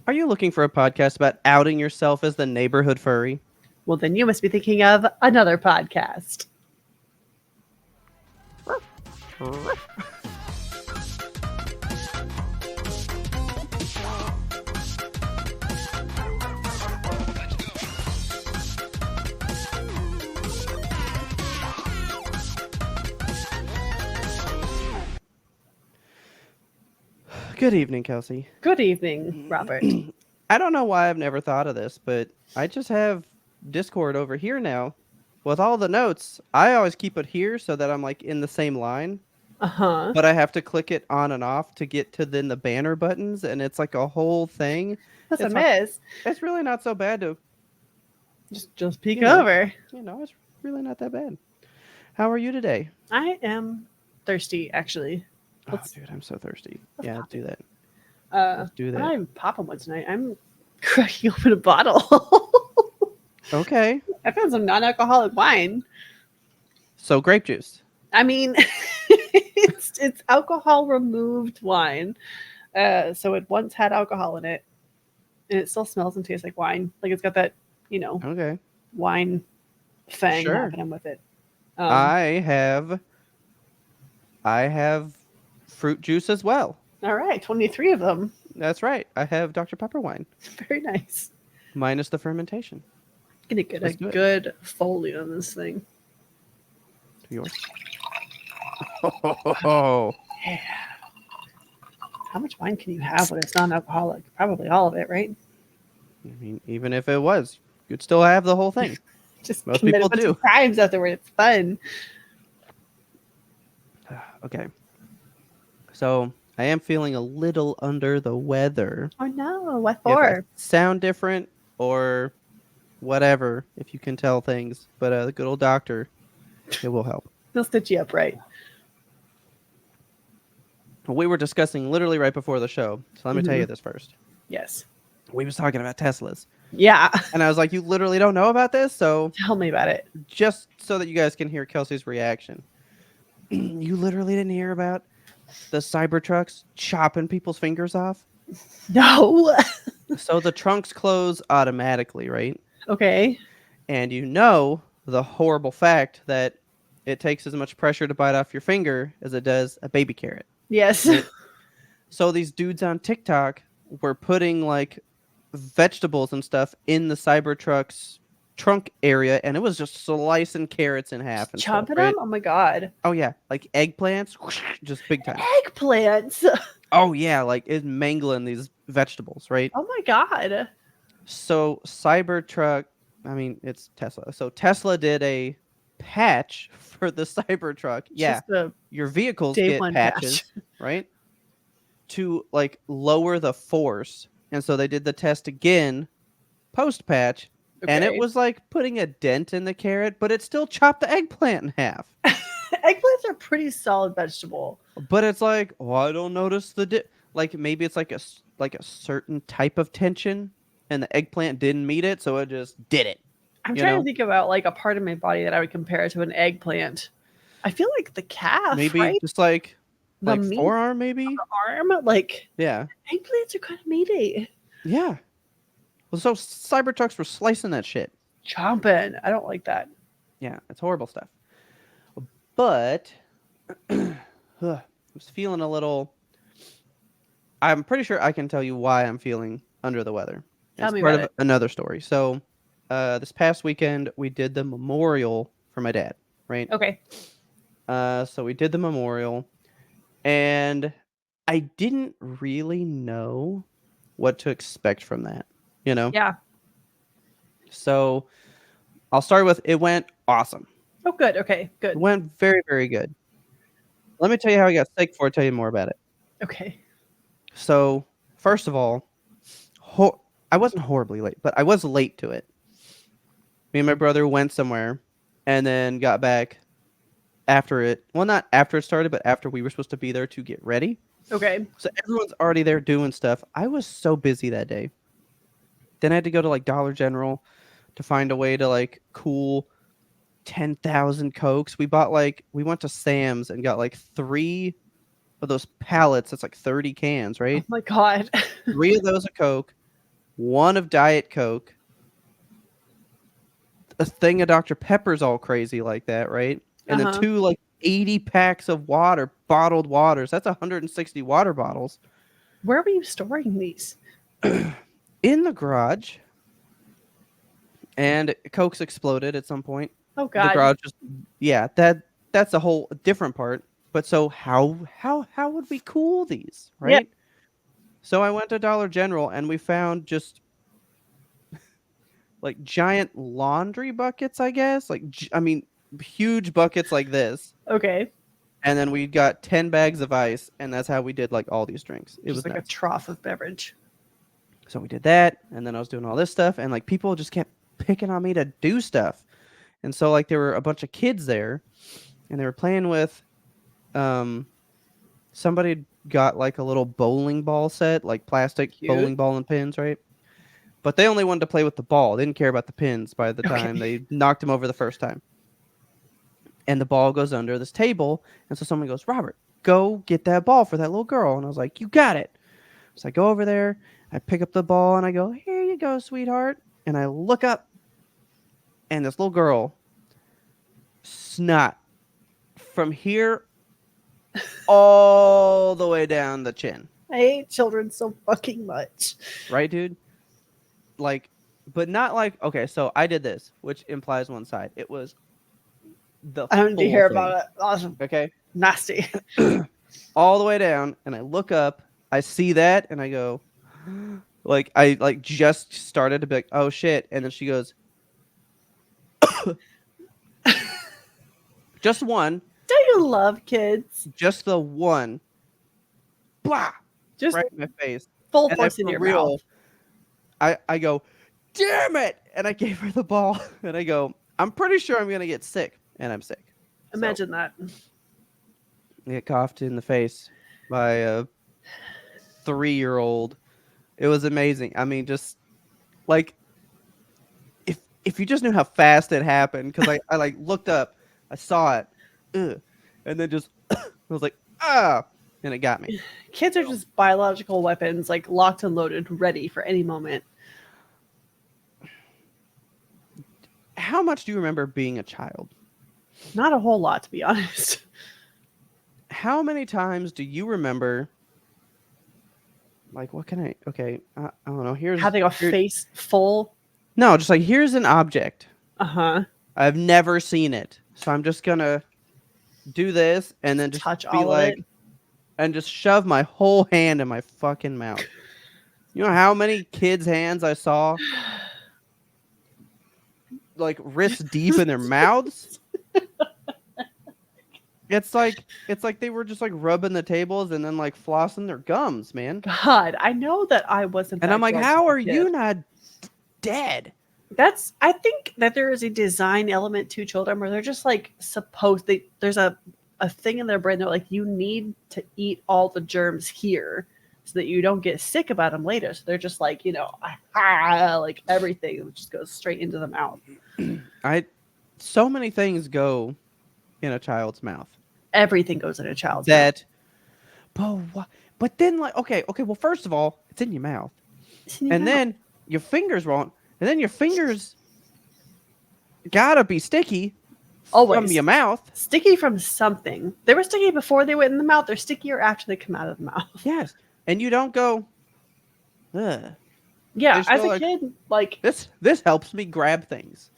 Are you looking for a podcast about outing yourself as the neighborhood furry? Well, then you must be thinking of another podcast. Good evening, Kelsey. Good evening, Robert. I don't know why I've never thought of this, but I just have Discord over here now with all the notes. I always keep it here so that I'm like in the same line, Uh-huh. but I have to click it on and off to get to then the banner buttons, and it's like a whole thing. That's a It's miss. It's really not so bad to, Just peek You know. over. It's really not that bad. How are you today? I am thirsty, actually. Oh, dude, I'm so thirsty. Yeah, let's do that. Let's do that. I'm popping one tonight. I'm cracking open a bottle. Okay. I found some non-alcoholic wine. So grape juice. I mean, it's alcohol removed wine. So it once had alcohol in it, and it still smells and tastes like wine. Like it's got that, Okay. wine thing Sure. happening with it. I have fruit juice as well. All right, 23 of them. That's right. I have Dr. Pepper wine Very nice. minus the fermentation. Gonna get Let's a do it. good Foley on this thing. To yours. Oh, Yeah. How much wine can you have when it's non-alcoholic? Probably all of it, right? I mean, even if it was, you'd still have the whole thing. Just Most commit people a bunch do. of crimes afterward. It's fun. Okay. So I am feeling a little under the weather. Oh no, what If I for? sound different or whatever, if you can tell things, but the good old doctor, it will help. He'll stitch you up right. We were discussing literally right before the show, so let me tell you this first. Yes. We was talking about Teslas, Yeah. and I was like, you literally don't know about this? So Tell me about it. just so that you guys can hear Kelsey's reaction, you literally didn't hear about the Cybertrucks chopping people's fingers off? No. So the trunks close automatically, right? Okay. And you know the horrible fact that it takes as much pressure to bite off your finger as it does a baby carrot. Yes. Right? So these dudes on TikTok were putting like vegetables and stuff in the Cybertruck's trunk area, and it was just slicing carrots in half and stuff, Chomping right? them? Oh my god. Oh yeah, like eggplants, just big time. Eggplants. Oh yeah, like it's mangling these vegetables, right? Oh my god. So Cybertruck, I mean it's Tesla. So Tesla did a patch for the Cybertruck. Yeah, Just a your vehicles day get one patches, patch. right? To like lower the force. And so they did the test again post patch, and it Okay. was like putting a dent in the carrot, but it still chopped the eggplant in half. Eggplants are pretty solid vegetable. But it's like, oh, I don't notice like maybe it's like a certain type of tension, and the eggplant didn't meet it, so it just did it. I'm You trying know? to think about like a part of my body that I would compare to an eggplant. I feel like the calf, Maybe right? just like The meat forearm, maybe. arm, like Yeah, eggplants are kind of meaty. yeah. Well, so Cybertrucks were slicing that shit. Chomping. I don't like that. Yeah, it's horrible stuff. But I was feeling a little. I'm pretty sure I can tell you why I'm feeling under the weather. Tell It's me part about of it. another story. So, this past weekend we did the memorial for my dad, right? Okay. So we did the memorial, and I didn't really know what to expect from that, you know? Yeah. So I'll start with it went awesome. Oh, good. Okay. It Good. went very, very good. Let me tell you how I got sick before I tell you more about it. Okay. So, first of all, I wasn't horribly late, but I was late to it. Me and my brother went somewhere and then got back after it. Well, not after it started, but after we were supposed to be there to get ready. Okay. So everyone's already there doing stuff. I was so busy that day. Then I had to go to like Dollar General to find a way to like cool 10,000 Cokes. We went to Sam's and got like 3 of those pallets. That's like 30 cans, Oh right? my god. 3 of those of Coke, one of Diet Coke, a thing of Dr. Pepper's all crazy like that, right? And then Uh-huh. 2 like 80 packs of water, bottled waters. That's 160 water bottles Where were you storing these? in the garage. And Coke's exploded at some point. Oh The God. garage just yeah, that's a whole different part. But so how would we cool these, Yeah. right? So I went to Dollar General and we found just like giant laundry buckets, I guess. Like I mean huge buckets like this. Okay. And then we got 10 bags of ice and that's how we did like all these drinks. It Just was like a nuts. trough of beverage. So we did that and then I was doing all this stuff and like people just kept picking on me to do stuff. And so like there were a bunch of kids there and they were playing with somebody got like a little bowling ball set, like plastic Cute. bowling ball and pins, right? But they only wanted to play with the ball. They didn't care about the pins by the time Okay. they knocked him over the first time. And the ball goes under this table. And so someone goes, Robert, go get that ball for that little girl. And I was like, you got it. So I go over there, I pick up the ball, and I go, here you go, sweetheart. And I look up, and this little girl, snot, from here all the way down the chin. I hate children so fucking much. Right, dude? Like, but not like, okay, so I did this, which implies one side. It was the I don't need to full hear thing, about it. Awesome. okay? Nasty. All the way down, and I look up, I see that, and I go, like, I like just started to be like, oh shit, and then she goes, just one, Don't you love kids? just the one, blah, Just right in my face. full And force I, in for your real, mouth. I go, damn it, and I gave her the ball, and I go, I'm pretty sure I'm gonna get sick, and I'm sick. Imagine that. I get coughed in the face by a 3-year-old. It was amazing. I mean, just like if you just knew how fast it happened, because I like looked up, I saw it, and then just I was like, ah, and it got me. Kids are just biological weapons, like locked and loaded, ready for any moment. How much do you remember being a child? Not a whole lot, to be honest. How many times do you remember? Like, what can I? Okay, I don't know. Having a face full. No, just like here's an object. Uh-huh. I've never seen it, so I'm just gonna do this and then just touch be all like, of it. and just shove my whole hand in my fucking mouth. You know how many kids' hands I saw, like wrist deep in their mouths? It's like they were just like rubbing the tables and then like flossing their gums, man. God, I know that I wasn't. And that I'm like, gross how as a are kid. you not dead? I think that there is a design element to children where they're just like there's a thing in their brain. They're like, you need to eat all the germs here so that you don't get sick about them later. So they're just like, like everything just goes straight into the mouth. So many things go in a child's mouth. Everything goes in a child's mouth. But then like, okay, well, first of all, it's in your mouth. Then your fingers won't. And then your fingers gotta be sticky from your mouth. Sticky from something. They were sticky before they went in the mouth. They're stickier after they come out of the mouth. Yes. And you don't go, ugh. Yeah, as a kid, like this helps me grab things.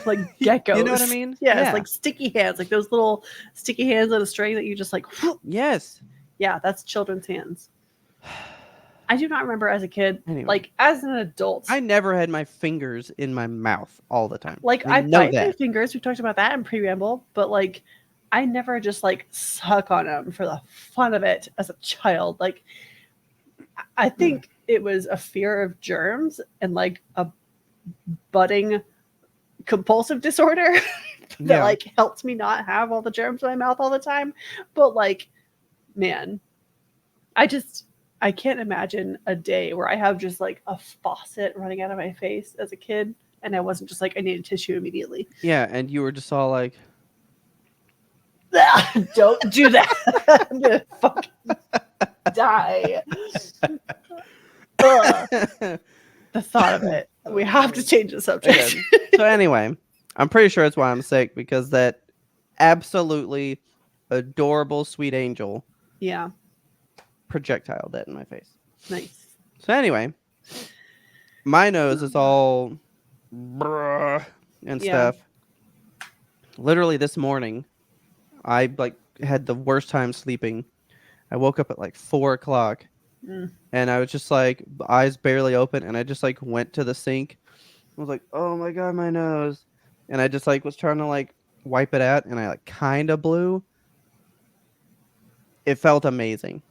like geckos. You know what I mean? Yeah, it's like sticky hands, like those little sticky hands on a string that you just like whoop. Yes. Yeah, that's children's hands. I do not remember as a kid. Anyway. Like as an adult, I never had my fingers in my mouth all the time. Like I bite my fingers. We talked about that in preamble, but like I never just like suck on them for the fun of it as a child. Like I think it was a fear of germs and like a budding compulsive disorder that like helped me not have all the germs in my mouth all the time. But like, man, I can't imagine a day where I have just like a faucet running out of my face as a kid and I wasn't just like, I needed tissue immediately. Yeah, and you were just all like, don't do that. I'm gonna fucking die. Ugh, the thought of it. We have to change the subject. Okay. So anyway, I'm pretty sure that's why I'm sick, because that absolutely adorable sweet angel Yeah, projectile that in my face. nice. So anyway, my nose is all bruh and Yeah. stuff. Literally this morning, I like had the worst time sleeping. I woke up at like 4 o'clock, Mm. and I was just like eyes barely open, and I just like went to the sink. I was like, oh my god, my nose, and I just like was trying to like wipe it out, and I like kind of blew. It felt amazing.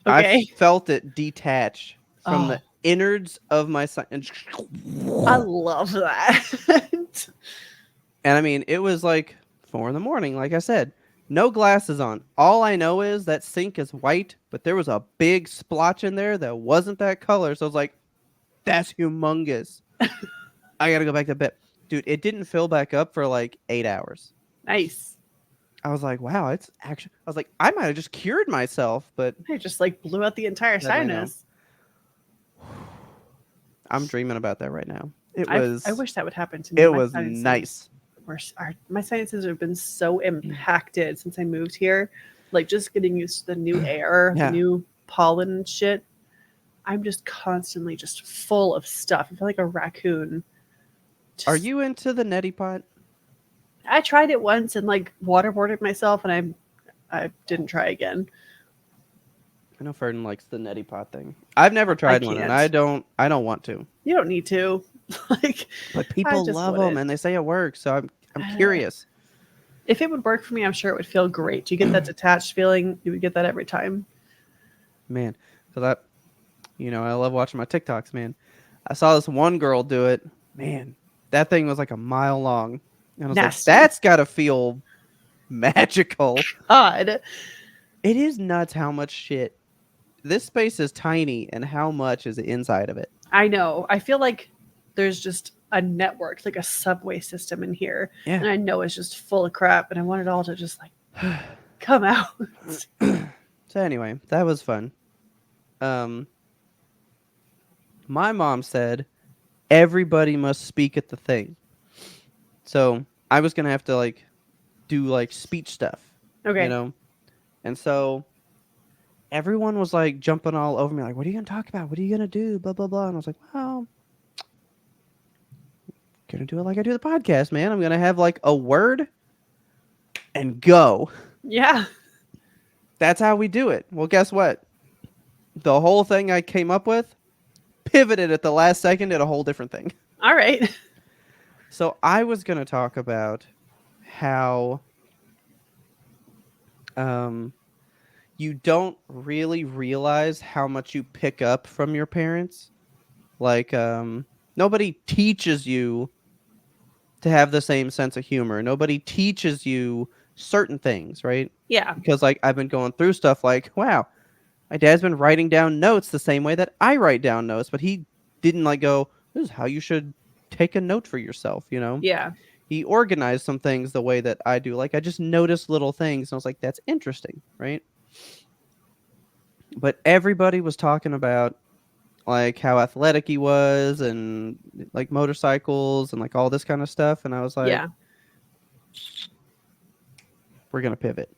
I Okay. felt it detach from the Oh, innards of my I love that. and I mean, it was like 4 in the morning, like I said. No glasses on. All I know is that sink is white, but there was a big splotch in there that wasn't that color. So I was like, that's humongous. I gotta go back to bed. Dude, it didn't fill back up for like 8 hours. Nice. I was like, wow, it's actually, I was like, I might have just cured myself, but I just like blew out the entire sadly, no. sinus. I'm dreaming about that right now. It I was, wish that would happen to me. it My was sinuses nice. my sinuses have been so impacted since I moved here. Like just getting used to the new air, the Yeah. new pollen and shit. I'm just constantly just full of stuff. I feel like a raccoon. Are Just- you into the neti pot? I tried it once and like waterboarded myself, and I didn't try again. I know Ferdin likes the neti pot thing. I've never tried one, and can't. I don't want to. You don't need to. Like But I people just love them, wouldn't. and they say it works. So I'm Uh, curious, If it would work for me, I'm sure it would feel great. You get that detached feeling. You would get that every time. man. Because I love watching my TikToks, man. I saw this one girl do it. Man, that thing was like a mile long, and I was like, Nasty. that's gotta feel magical. God. It is nuts how much shit. This space is tiny, and how much is inside of it. I know. I feel like there's just a network, like a subway system in here. Yeah. And I know it's just full of crap. And I want it all to just like come out. So anyway, that was fun. My mom said everybody must speak at the thing. So I was gonna have to like do like speech stuff, Okay. And so everyone was like jumping all over me, like, "What are you gonna talk about? What are you gonna do?" Blah blah blah. And I was like, "Well, gonna do it like I do the podcast, man. I'm gonna have like a word and go. Yeah. That's how we do it." Well, guess what? The whole thing I came up with pivoted at the last second at a whole different thing. All right. So I was gonna talk about how you don't really realize how much you pick up from your parents. Like nobody teaches you to have the same sense of humor. Nobody teaches you certain things, right? Yeah. Because like I've been going through stuff like, wow, my dad's been writing down notes the same way that I write down notes, but he didn't like go, this is how you should take a note for yourself, Yeah. He organized some things the way that I do. Like I just noticed little things and I was like, that's interesting, right? But everybody was talking about like how athletic he was and like motorcycles and like all this kind of stuff. And I was like, Yeah. we're going to pivot,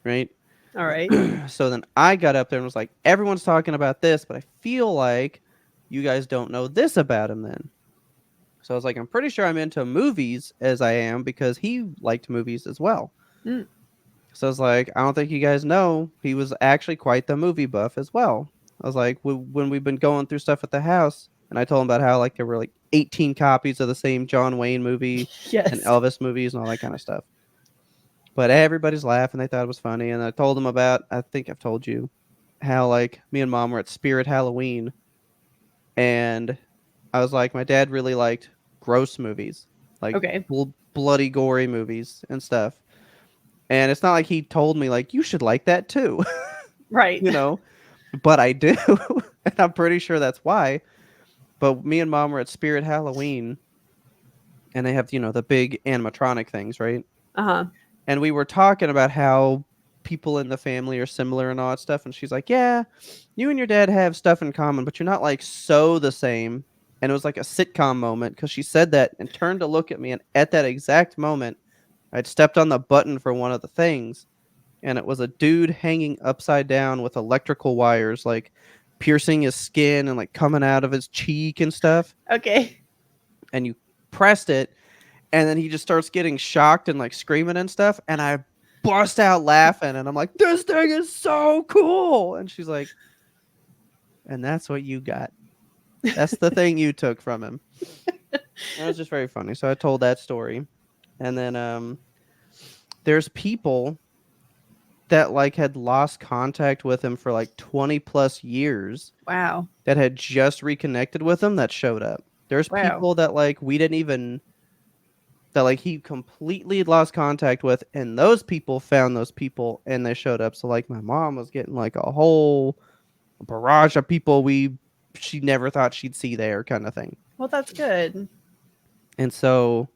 right? All right. So then I got up there and was like, everyone's talking about this, but I feel like you guys don't know this about him then. So I was like, I'm pretty sure I'm into movies as I am because he liked movies as well. Mm. So I was like, I don't think you guys know he was actually quite the movie buff as well. I was like, when we've been going through stuff at the house, and I told him about how like there were like 18 copies of the same John Wayne movie and Yes. Elvis movies and all that kind of stuff. But everybody's laughing. They thought it was funny. And I told them about, I think I've told you, how like me and mom were at Spirit Halloween. And I was like, my dad really liked gross movies, like Okay. bloody, gory movies and stuff. And it's not like he told me, like, you should like that too, Right. but I do. And I'm pretty sure that's why. But me and mom were at Spirit Halloween and they have, the big animatronic things, right? Uh-huh. And we were talking about how people in the family are similar and all that stuff. And she's like, yeah, you and your dad have stuff in common, but you're not like so the same. And it was like a sitcom moment because she said that and turned to look at me. And at that exact moment, I'd stepped on the button for one of the things. And it was a dude hanging upside down with electrical wires, like piercing his skin and like coming out of his cheek and stuff. Okay. And you pressed it, and then he just starts getting shocked and like screaming and stuff. And I bust out laughing, and I'm like, this thing is so cool. And she's like, and that's what you got. That's the thing you took from him. That was just very funny. So I told that story. And then there's people that like had lost contact with him for like 20 plus years Wow. that had just reconnected with him that showed up. There's Wow. people that like we didn't even that like he completely lost contact with, and those people found those people and they showed up. So like my mom was getting like a whole barrage of people she never thought she'd see there kind of thing. Well, that's good. And so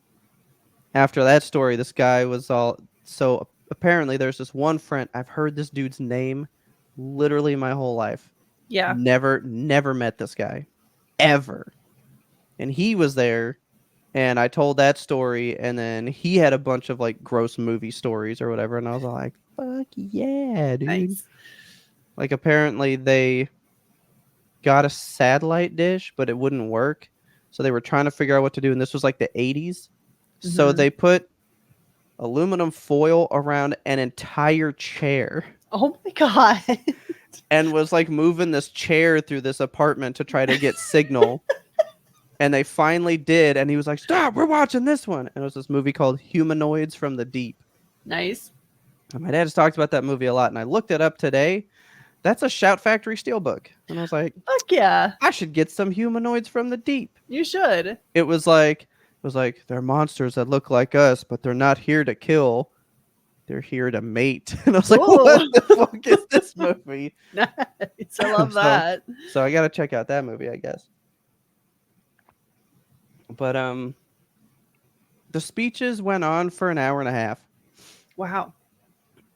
after that story, this guy was all so apparently there's this one friend. I've heard this dude's name literally my whole life. Yeah. Never met this guy ever. And he was there, and I told that story, and then he had a bunch of like gross movie stories or whatever, and I was all like, fuck yeah, dude. Nice. Like apparently they got a satellite dish, but it wouldn't work. So they were trying to figure out what to do, and this was like the 80s. So Mhm. they put aluminum foil around an entire chair Oh my god. and was like moving this chair through this apartment to try to get signal. And they finally did, and he was like, stop, we're watching this one. And it was this movie called Humanoids from the Deep. Nice. And my dad has talked about that movie a lot, and I looked it up today. That's a Shout Factory steelbook. And I was like, Fuck yeah. I should get some Humanoids from the Deep. You should. It was like they're monsters that look like us, but they're not here to kill. They're here to mate. And I was like, Ooh. what the fuck is this movie? Nice. I love So- that. So I got to check out that movie, I guess. But the speeches went on for an hour and a half. Wow.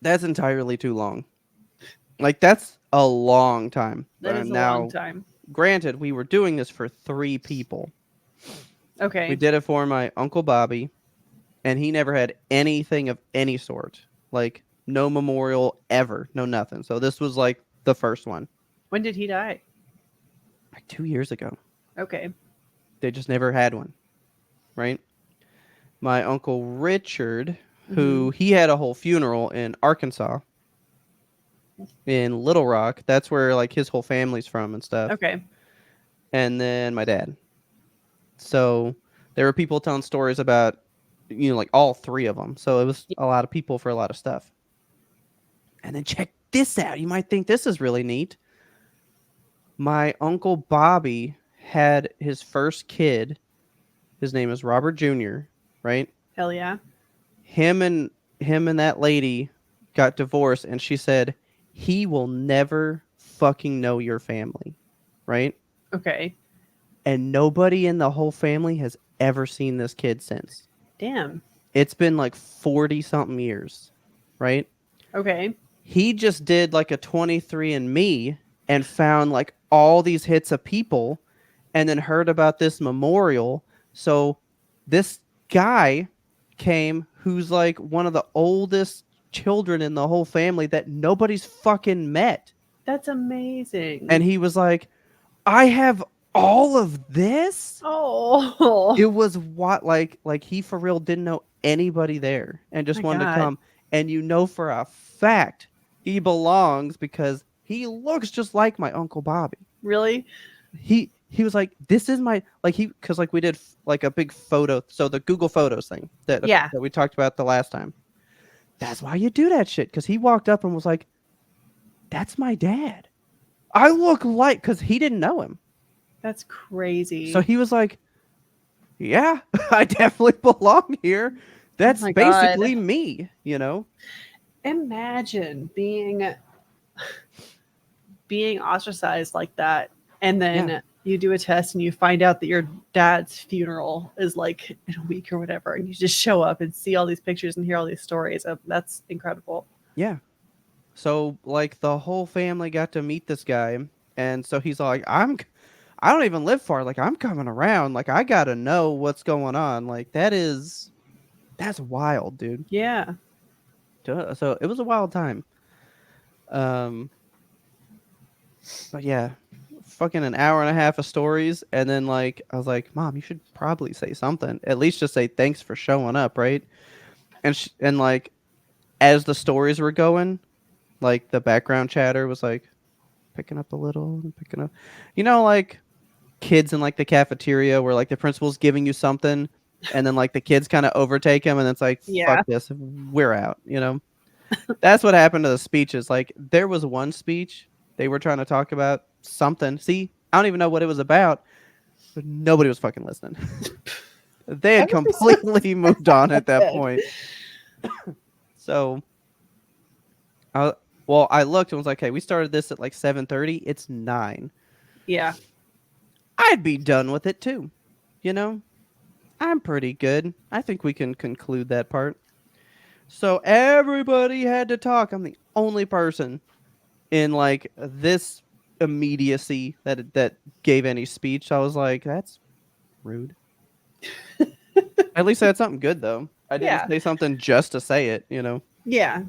That's entirely too long. Like that's a long time. That is a now, long time. Granted, we were doing this for 3 people. Okay. We did it for my Uncle Bobby, and he never had anything of any sort. Like no memorial ever, no nothing. So this was like the first one. When did he die? Like 2 years ago. Okay. They just never had one. Right? My Uncle Richard, who he had a whole funeral in Arkansas, in Little Rock. That's where like his whole family's from and stuff. Okay. And then my dad. So there were people telling stories about, like all 3 of them. So it was a lot of people for a lot of stuff. And then check this out. You might think this is really neat. My Uncle Bobby had his first kid. His name is Robert Jr., right? Hell yeah. Him and that lady got divorced, and she said, he will never fucking know your family, right? Okay. And nobody in the whole family has ever seen this kid since. Damn. It's been like 40-something years, right? Okay. He just did like a 23andMe and found like all these hits of people and then heard about this memorial. So this guy came who's like one of the oldest children in the whole family that nobody's fucking met. That's amazing. And he was like, I have all of this? Oh. It was what like he for real didn't know anybody there and just My wanted God. to come. And for a fact he belongs because he looks just like my Uncle Bobby. Really? He was like, this is my because we did like a big photo, so the Google Photos thing that we talked about the last time. That's why you do that shit, because he walked up and was like, that's my dad. I look like, because he didn't know him. That's crazy. So he was like, yeah, I definitely belong here. That's my basically God. me, Imagine being ostracized like that, and then you do a test and you find out that your dad's funeral is like in a week or whatever, and you just show up and see all these pictures and hear all these stories. That's incredible. Yeah. So like the whole family got to meet this guy, and so he's like, I don't even live far. Like I'm coming around. Like I gotta know what's going on. Like that's wild, dude. Yeah. So it was a wild time. Um, but yeah, fucking an hour and a half of stories, and then like I was like, Mom, you should probably say something. At least just say thanks for showing up, right? And like as the stories were going, like the background chatter was like picking up a little and picking up, like kids in like the cafeteria where like the principal's giving you something, and then like the kids kind of overtake him, and it's like fuck Yeah. this, we're out. That's what happened to the speeches. Like there was one speech they were trying to talk about something. See, I don't even know what it was about, but nobody was fucking listening. They I had would be so completely moved on at that sad. point. So, I, well, I looked and was like, "Hey, we started this at like 7:30. It's 9. Yeah. I'd be done with it too. You know, I'm pretty good. I think we can conclude that part." So everybody had to talk. I'm the only person in like this immediacy that gave any speech. I was like, that's rude. At least I had something good though. I didn't Yeah. say something just to say it. Yeah.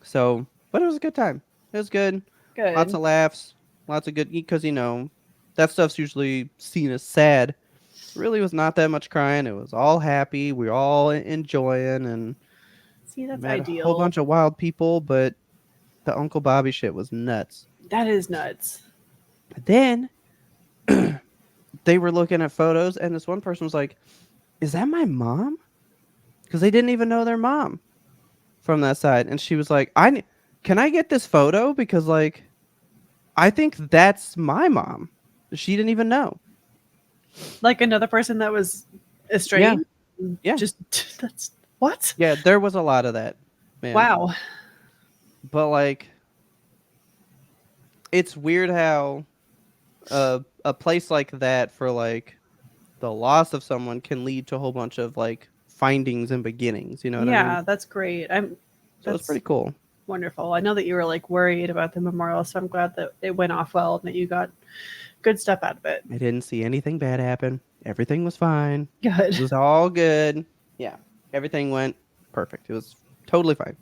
So, but it was a good time. It was good. Lots Good. of laughs, lots of good because that stuff's usually seen as sad. Really was not that much crying. It was all happy. We were all enjoying and See, that's met a whole ideal. bunch of wild people, but the Uncle Bobby shit was nuts. That is nuts. But then they were looking at photos, and this one person was like, "Is that my mom?" Because they didn't even know their mom from that side, and she was like, Can I get this photo? Because like, I think that's my mom." She didn't even know. Like another person that was Yeah, estranged. yeah, Just that's what? yeah. There was a lot of that, man. Wow. But like, it's weird how a place like that for like the loss of someone can lead to a whole bunch of like findings and beginnings. You know what I mean? Yeah, that's great. So it's That's pretty cool. wonderful. I know that you were like worried about the memorial, so I'm glad that it went off well and that you got good stuff out of it. I didn't see anything bad happen. Everything was fine. It Good. was all good. Yeah, everything went perfect. It was totally fine,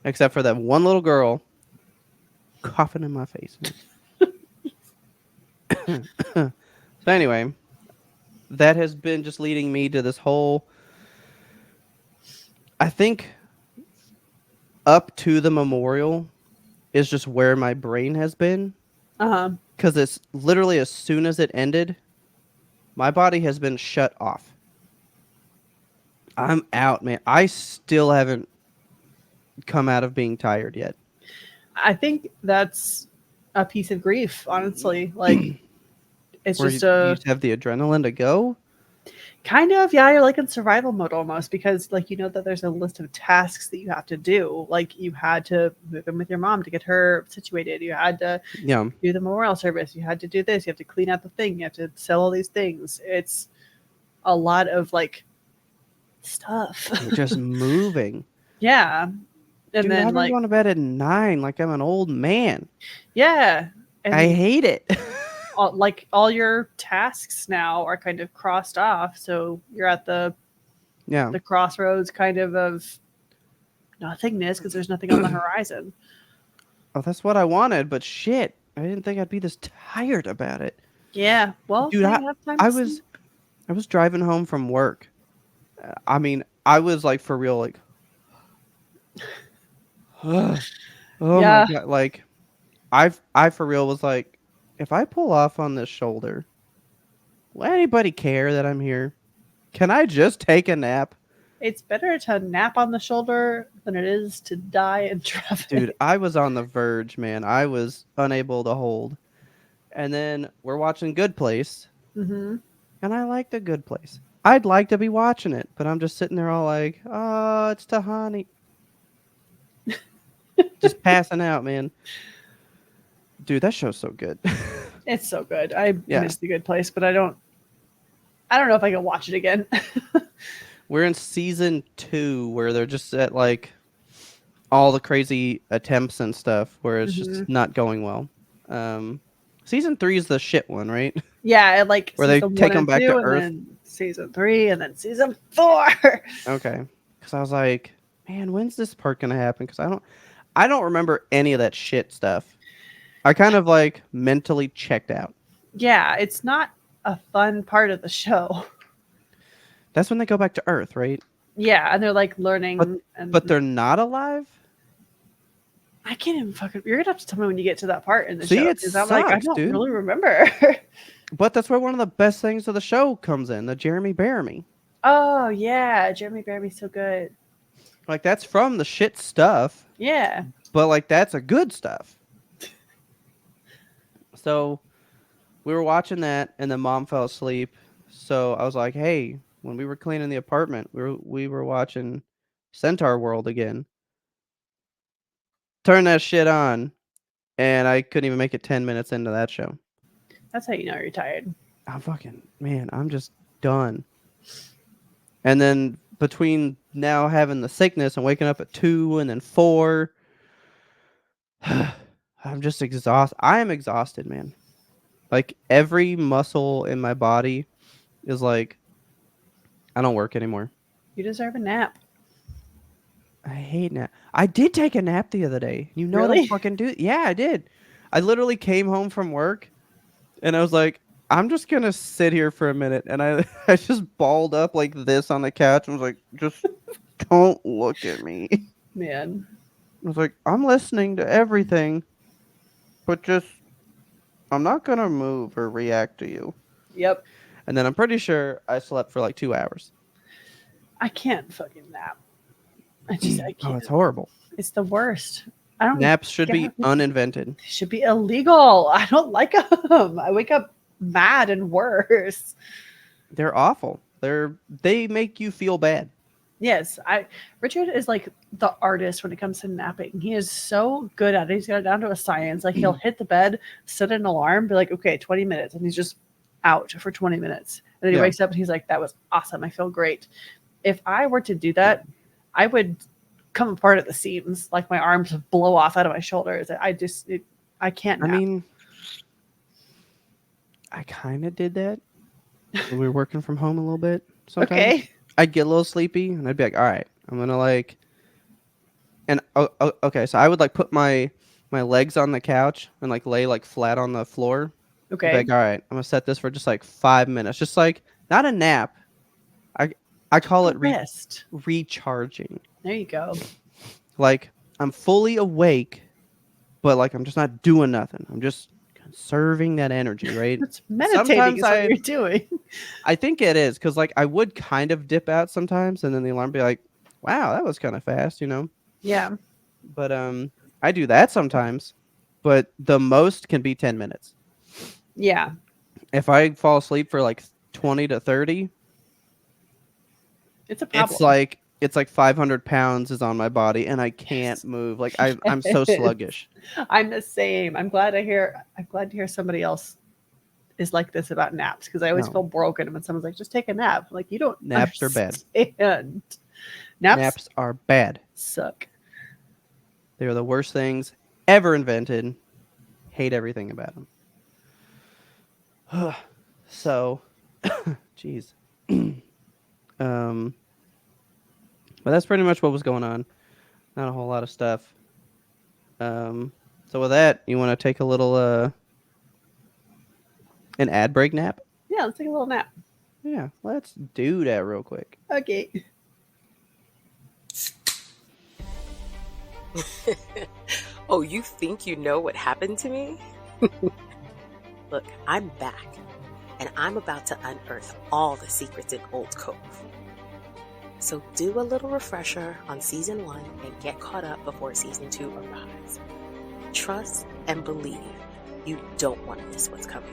except for that one little girl coughing in my face. So anyway, that has been just leading me to this whole. I think up to the memorial is just where my brain has been, Uh-huh. because it's literally as soon as it ended, my body has been shut off. I'm out, man. I still haven't come out of being tired yet. I think that's a piece of grief, honestly. Like it's Where just you a just have the adrenaline to go. kind of, yeah, you're like in survival mode almost because like you know that there's a list of tasks that you have to do. Like you had to move in with your mom to get her situated. You had to Yeah, do the memorial service. You had to do this. You have to clean out the thing. You have to sell all these things. It's a lot of like stuff. just moving. Yeah. And Dude, then I've been like going to bed at 9 like I'm an old man. yeah. I And hate it. all your tasks now are kind of crossed off. So you're at Yeah. the crossroads kind of nothingness because there's nothing on the horizon. Oh, that's what I wanted, but shit, I didn't think I'd be this tired about it. Yeah. Well, Dude, now I you have time I to was sleep. I was driving home from work. I mean, I was like for real like oh my Yeah. god, like I for real was like, if I pull off on this shoulder, will anybody care that I'm here? Can I just take a nap? It's better to nap on the shoulder than it is to die in Dude, traffic. I was on the verge, man. I was unable to hold. And then we're watching Good Place, Hmm. and I like the Good Place. I'd like to be watching it, but I'm just sitting there all like, oh, it's Tahani. Just passing out, man. Dude, that show's so good. It's so good. I Yeah. miss the good place, but I don't know if I can watch it again. We're in season 2 where they're just at like all the crazy attempts and stuff where it's just Mhm. not going well. Season 3 is the shit one, right? Yeah, and like Where they season take 1 them and back to 2, and Earth. then season 3, and then season 4. Okay, because I was like, man, when's this part gonna happen? Because I don't remember any of that shit stuff. I kind of like mentally checked out. Yeah, it's not a fun part of the show. That's when they go back to Earth, right? Yeah, and they're like But learning, and but they're not alive. I can't even fucking. You're gonna have to tell me when you get to that part in the See, show, it because I'm like, I sucks, don't dude. really remember. But that's where one of the best things of the show comes in, the Jeremy Bearimy. Oh yeah, Jeremy Bearimy so good. Like that's from the shit stuff, Yeah, but like that's a good stuff. So we were watching that, and then Mom fell asleep. So I was like, "Hey, when we were cleaning the apartment, we were watching Centaur World again. Turn that shit on." And I couldn't even make it 10 minutes into that show. that's how you know you're tired. I'm fucking, man, I'm just done. And then between now having the sickness and waking up at 2 and then 4, I'm just exhausted. I am exhausted, man. Like every muscle in my body is like, I don't work anymore. You deserve a nap. I hate nap. I did take a nap the other day. You know, don't Really? fucking do. Yeah, I did. I literally came home from work and I was like, I'm just gonna sit here for a minute, and I I just balled up like this on the couch and was like, just don't look at me. Man. I was like, I'm listening to everything, but just I'm not gonna move or react to you. Yep. And then I'm pretty sure I slept for like 2 hours. I can't fucking nap. I Oh, can't. it's horrible. It's the worst. I don't. Naps should be get- uninvented. They should be illegal. I don't like them. I wake up mad and worse. They're awful. They make you feel bad. Yes, Richard is like the artist when it comes to napping. He is so good at it. He's got it down to a science. Like he'll hit the bed, set an alarm, be like, okay, 20 minutes, and he's just out for 20 minutes. And then he Yeah. wakes up and he's like, that was awesome. I feel great. If I were to do that, I would come apart at the seams, like my arms would blow off out of my shoulders. I can't I nap. mean, I kind of did that. We were working from home a little bit sometimes. Okay. I'd get a little sleepy and I'd be like, all right, I'm gonna like, and okay, so I would like put my legs on the couch and like lay like flat on the floor. I'd be Okay. like, all right, I'm gonna set this for just like 5 minutes, just like not a nap. I call it Rest. recharging. There you go. Like I'm fully awake, but like I'm just not doing nothing. I'm just conserving that energy, right? It's meditating Sometimes is what you're doing. I think it is because like I would kind of dip out sometimes, and then the alarm would be like, "Wow, that was kind of fast," you know. Yeah. But I do that sometimes, but the most can be 10 minutes. Yeah. If I fall asleep for like 20 to 30, It's a problem. it's like 500 pounds is on my body, and I can't move. Like I'm so sluggish. I'm the same. I'm glad to hear somebody else is like this about naps, because I always No. feel broken when someone's like, just take a nap. Like, you don't Naps are bad. understand. Naps are bad. Suck. They're the worst things ever invented. Hate everything about them. So, jeez. But that's pretty much what was going on. Not a whole lot of stuff. So with that, you want to take a little an ad break nap? Yeah, let's take a little nap. Yeah, let's do that real quick. Okay. Oh, you think you know what happened to me? Look, I'm back, and I'm about to unearth all the secrets in Old Cove. So do a little refresher on Season 1 and get caught up before Season 2 arrives. Trust and believe. You don't want to miss what's coming.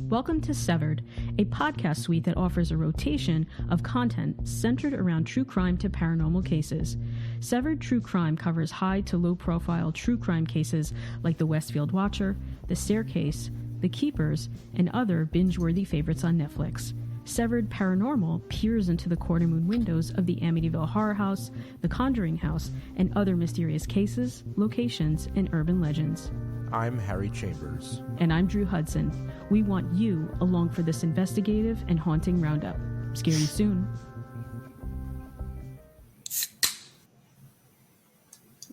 Welcome to Severed, a podcast suite that offers a rotation of content centered around true crime to paranormal cases. Severed True Crime covers high to low profile true crime cases like The Westfield Watcher, The Staircase, The Keepers, and other binge-worthy favorites on Netflix. Severed Paranormal peers into the quarter moon windows of the Amityville Horror House, the Conjuring House, and other mysterious cases, locations, and urban legends. I'm Harry Chambers. And I'm Drew Hudson. We want you along for this investigative and haunting roundup. Scary soon.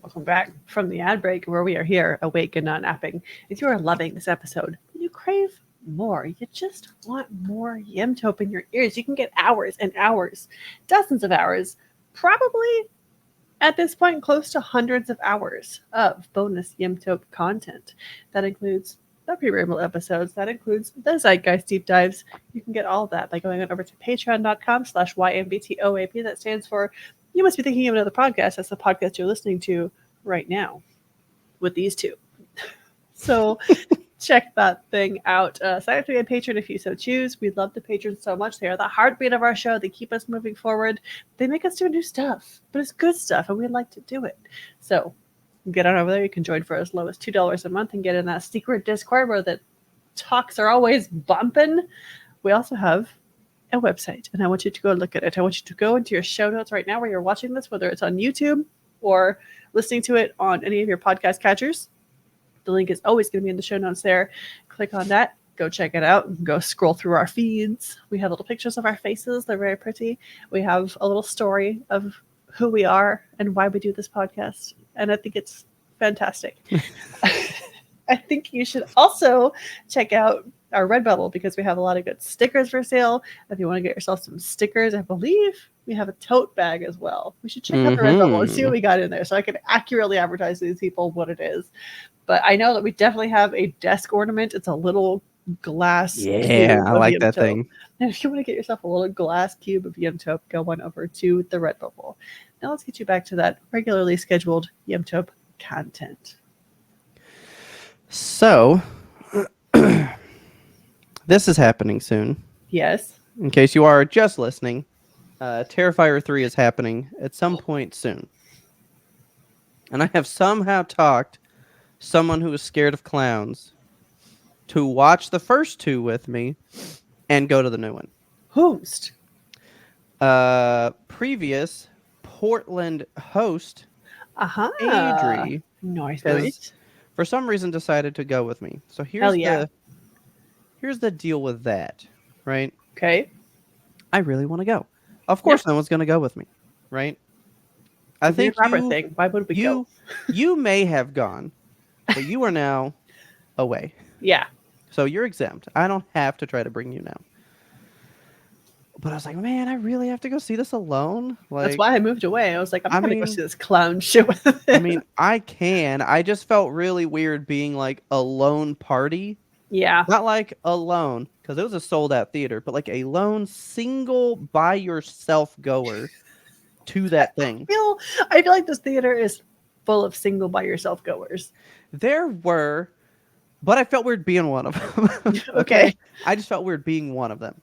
Welcome back from the ad break, where we are here, awake and not napping. If you are loving this episode, you crave more. You just want more YMBToAP in your ears. You can get hours and hours, dozens of hours, probably at this point close to hundreds of hours of bonus YMBToAP content. That includes the pre-ramble episodes. That includes the Zeitgeist deep dives. You can get all of that by going on over to patreon.com/YMBToAP. That stands for You Must Be Thinking of Another Podcast. That's the podcast you're listening to right now with these two. So check that thing out. Sign up to be a patron if you so choose. We love the patrons so much. They are the heartbeat of our show. They keep us moving forward. They make us do new stuff, but it's good stuff, and we like to do it. So get on over there. You can join for as low as $2 a month and get in that secret Discord where the talks are always bumping. We also have a website, and I want you to go look at it. I want you to go into your show notes right now where you're watching this, whether it's on YouTube or listening to it on any of your podcast catchers. The link is always going to be in the show notes there. Click on that. Go check it out. Go scroll through our feeds. We have little pictures of our faces. They're very pretty. We have a little story of who we are and why we do this podcast. And I think it's fantastic. I think you should also check out our Redbubble because we have a lot of good stickers for sale. If you want to get yourself some stickers, I believe we have a tote bag as well. We should check out the Redbubble and see what we got in there so I can accurately advertise to these people what it is. But I know that we definitely have a desk ornament. It's a little glass cube I like that YMBToAP. thing. And if you want to get yourself a little glass cube of YMBToAP, go on over to the Redbubble. Now let's get you back to that regularly scheduled YMBToAP content. So, this is happening soon. Yes. In case you are just listening, Terrifier 3 is happening at some point soon. And I have somehow talked someone who is scared of clowns to watch the first two with me and go to the new one. Whomst? Previous Portland host Uh-huh. Adri Nice. for some reason decided to go with me. So Hell yeah. here's the deal with that, right? Okay. I really want to go. Of course, no one's going to go with me, right? I It'd be a think Robert thing. Why would we go? you may have gone, but you are now away. Yeah. So you're exempt. I don't have to try to bring you now. But I was like, man, I really have to go see this alone. Like, That's why I moved away. I was like, I'm going to go mean- see this clown shit with him. I mean, I can. I just felt really weird being like a lone party. yeah. Not like alone, because it was a sold out theater, but like a lone single by yourself goer to that thing. I feel like this theater is full of single by yourself goers. There were, but I felt weird being one of them. Okay. I just felt weird being one of them.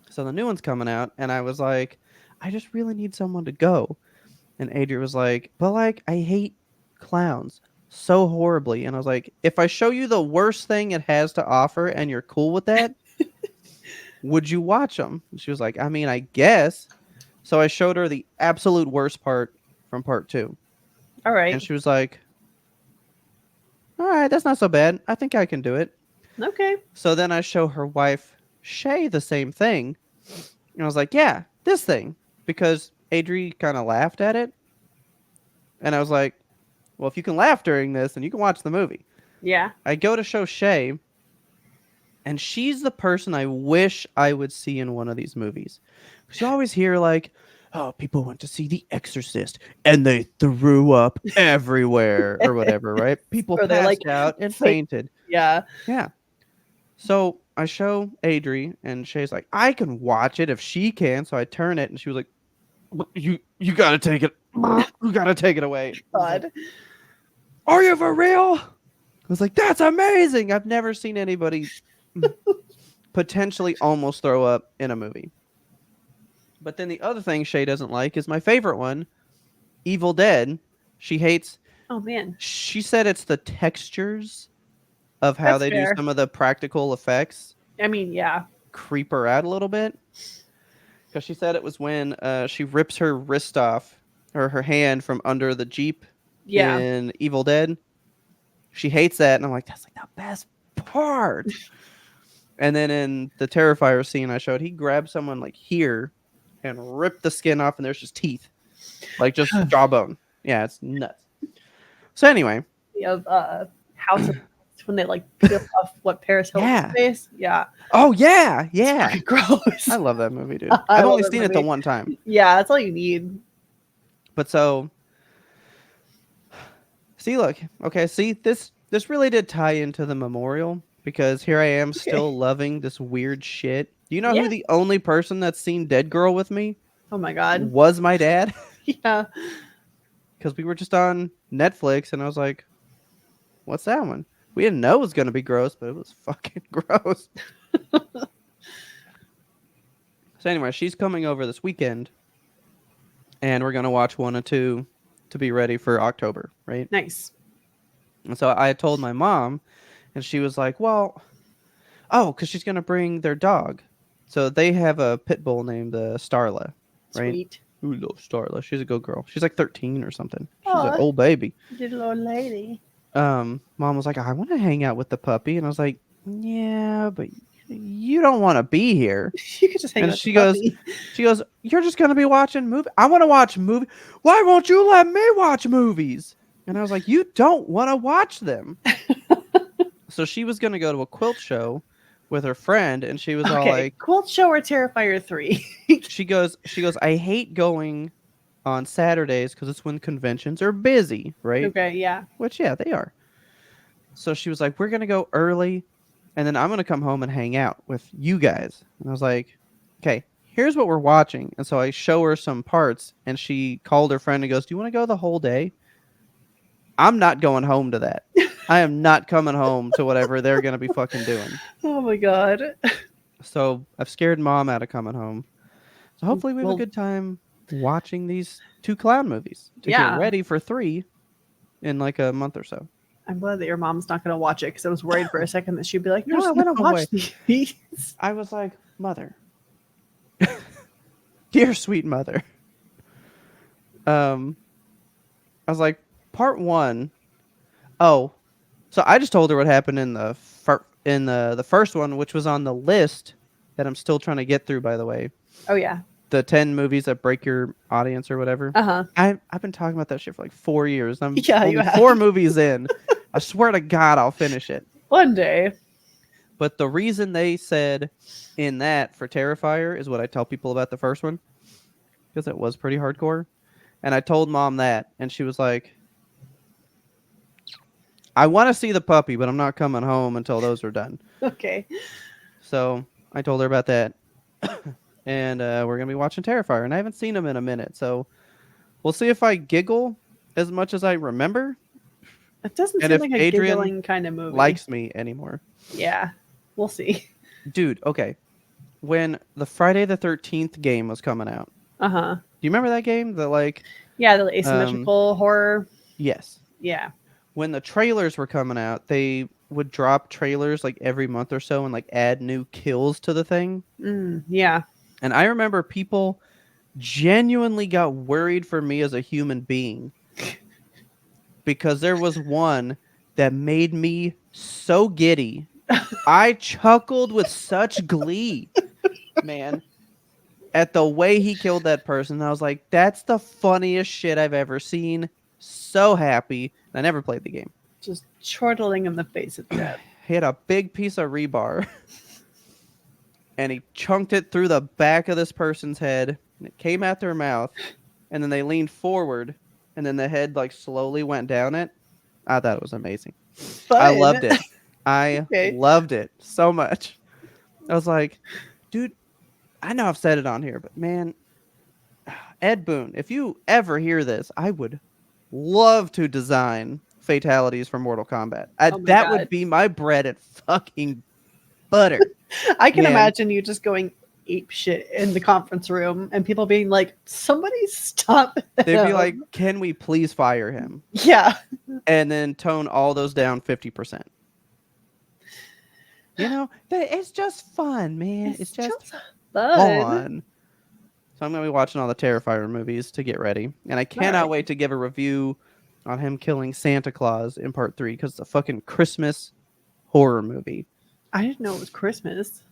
So the new one's coming out, and I was like, I just really need someone to go. And Adria was like, but like, I hate clowns so horribly. And I was like, if I show you the worst thing it has to offer and you're cool with that, would you watch them? And she was like, I mean, I guess. So I showed her the absolute worst part from part 2. All right. And she was like, all right, that's not so bad. I think I can do it. Okay. So then I show her wife, Shay, the same thing. And I was like, yeah, this thing. Because Adri kind of laughed at it. And I was like, well, if you can laugh during this, then you can watch the movie. Yeah. I go to show Shay, and she's the person I wish I would see in one of these movies. Because you always hear like, oh, people went to see The Exorcist, and they threw up everywhere, or whatever, right? People Or they, passed like, out and fainted. Yeah. Yeah. So I show Adri, and Shay's like, I can watch it if she can. So I turn it, and she was like, you gotta take it. You gotta take it away. I was like, God. are you for real? I was like, that's amazing. I've never seen anybody potentially almost throw up in a movie. But then the other thing Shay doesn't like is my favorite one, Evil Dead. She hates. Oh, man. She said it's the textures of how That's they fair. do some of the practical effects. I mean, yeah. creep her out a little bit. Because she said it was when she rips her wrist off, or her hand from under the Jeep Yeah. in Evil Dead. She hates that, and I'm like, that's like the best part. And then in the Terrifier scene I showed, he grabbed someone like here and ripped the skin off, and there's just teeth, like just jawbone. Yeah, it's nuts. So anyway, Of House of when they like peel off what Paris Hilton's Yeah. face. Yeah. oh yeah, yeah, Fucking gross. I love that movie, dude. I I've love only that seen it the movie. one time, Yeah, that's all you need. but so see, look, okay, see this really did tie into the memorial because here I am still loving this weird shit. Do you know Yeah. who the only person that's seen Dead Girl with me Oh my god. was? My dad. Yeah. Because we were just on Netflix, and I was like, what's that one? We didn't know it was going to be gross, but it was fucking gross. So anyway, she's coming over this weekend, and we're going to watch 1 and 2 to be ready for October, right? Nice. And so I told my mom, and she was like, well, oh, because she's going to bring their dog. So they have a pit bull named Starla, right? Sweet. Ooh, little Starla. She's a good girl. She's like 13 or something. She's Aw. an old baby. Little old lady. Mom was like, I want to hang out with the puppy. And I was like, yeah, but you don't want to be here. You could just hang And out with she the goes, puppy. you're just going to be watching movie. I want to watch movie. Why won't you let me watch movies? And I was like, you don't want to watch them. So she was going to go to a quilt show with her friend. And she was all Okay, like, Quilt Show or Terrifier 3? she goes, I hate going on Saturdays because it's when conventions are busy, right? Okay, yeah. Which, yeah, they are. So she was like, we're going to go early, and then I'm going to come home and hang out with you guys. And I was like, okay, here's what we're watching. And so I show her some parts, and she called her friend and goes, do you want to go the whole day? I'm not going home to that. I am not coming home to whatever they're going to be fucking doing. Oh my god. So I've scared Mom out of coming home. So hopefully we have Well- a good time watching these 2 clown movies to Yeah. get ready for 3 in like a month or so. I'm glad that your mom's not going to watch it because I was worried for a second that she'd be like, no, There's I want to no watch these. I was like, Mother, dear sweet mother. I was like, part 1. Oh, so I just told her what happened in the the first one, which was on the list that I'm still trying to get through. By the way, Oh, yeah. the 10 movies that break your audience or whatever. Uh-huh. I've been talking about that shit for like 4 years. I'm Yeah, you only have. 4 movies in. I swear to God, I'll finish it. One day. But the reason they said in that for Terrifier is what I tell people about the first one, because it was pretty hardcore. And I told Mom that, and she was like, I want to see the puppy, but I'm not coming home until those are done. Okay. So I told her about that. And we're going to be watching Terrifier, and I haven't seen him in a minute. So we'll see if I giggle as much as I remember. It doesn't And seem if like a Adrian giggling kind of movie. Likes me anymore. Yeah. We'll see. Dude, okay. When the Friday the 13th game was coming out, Uh-huh. do you remember that game? The like, Yeah, the asymmetrical horror. yes. Yeah. When the trailers were coming out, they would drop trailers like every month or so and like add new kills to the thing. Yeah. And I remember people genuinely got worried for me as a human being because there was one that made me so giddy. I chuckled with such glee, man, at the way he killed that person. I was like, that's the funniest shit I've ever seen. So happy. And I never played the game. Just chortling in the face of death. He had a big piece of rebar and he chunked it through the back of this person's head and it came out their mouth, and then they leaned forward and then the head like slowly went down it. I thought it was amazing. I Fun. loved it. I Okay. loved it so much. I was like, dude, I know I've said it on here, but man, Ed Boon, if you ever hear this, I would love to design fatalities for Mortal Kombat. Oh my That God. would be my bread and fucking butter. I can Man. imagine you just going ape shit in the conference room and people being like, somebody stop They'd be him." like, can we please fire him? Yeah. And then tone all those down 50%. You know, it's just fun, man. It's just fun. fun. So I'm gonna be watching all the Terrifier movies to get ready, and I cannot wait to give a review on him killing Santa Claus in part 3 because it's a fucking Christmas horror movie. I didn't know it was Christmas.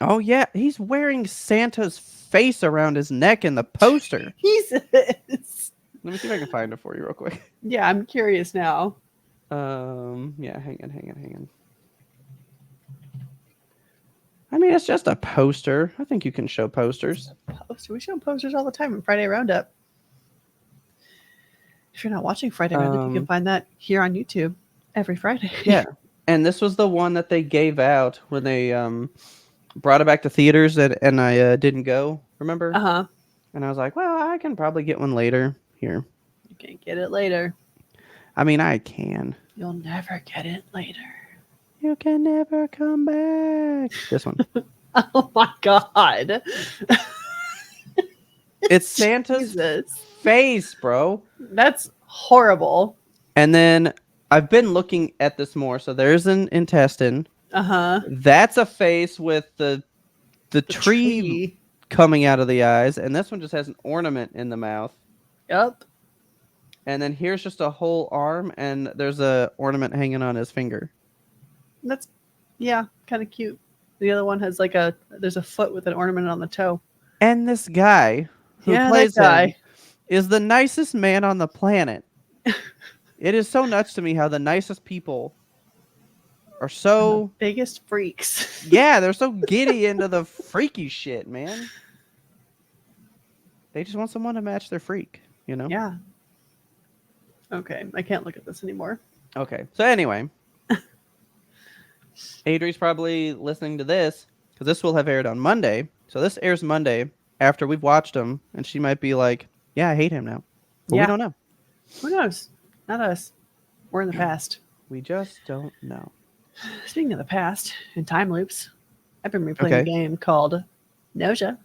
Oh yeah, he's wearing Santa's face around his neck in the poster. Jesus. Let me see if I can find it for you real quick. Yeah, I'm curious now. Yeah, hang on. I mean, it's just a poster. I think you can show posters. We show posters all the time in Friday Roundup. If you're not watching Friday Roundup, you can find that here on YouTube every Friday. Yeah, and this was the one that they gave out when they brought it back to theaters, and I didn't go. Remember? Uh-huh. And I was like, well, I can probably get one later. Here. You can get it later. I mean, I can. You'll never get it later. You can never come back. This one. Oh my God. It's Santa's Jesus. face, bro. That's horrible. And then I've been looking at this more. So there's an intestine. Uh-huh. That's a face with the tree coming out of the eyes. And this one just has an ornament in the mouth. Yep. And then here's just a whole arm, and there's a ornament hanging on his finger. That's, yeah, kind of cute. The other one has there's a foot with an ornament on the toe. And this guy who plays him is the nicest man on the planet. It is so nuts to me how the nicest people are so... The biggest freaks. Yeah, they're so giddy into the freaky shit, man. They just want someone to match their freak, you know? Yeah. Okay, I can't look at this anymore. Okay, so anyway... Adri's probably listening to this because this will have aired on Monday. So this airs Monday after we've watched them, and she might be like, yeah, I hate him now. But we don't know. Who knows? Not us. We're in the past. We just don't know. Speaking of the past and time loops, I've been replaying a game called Nausea.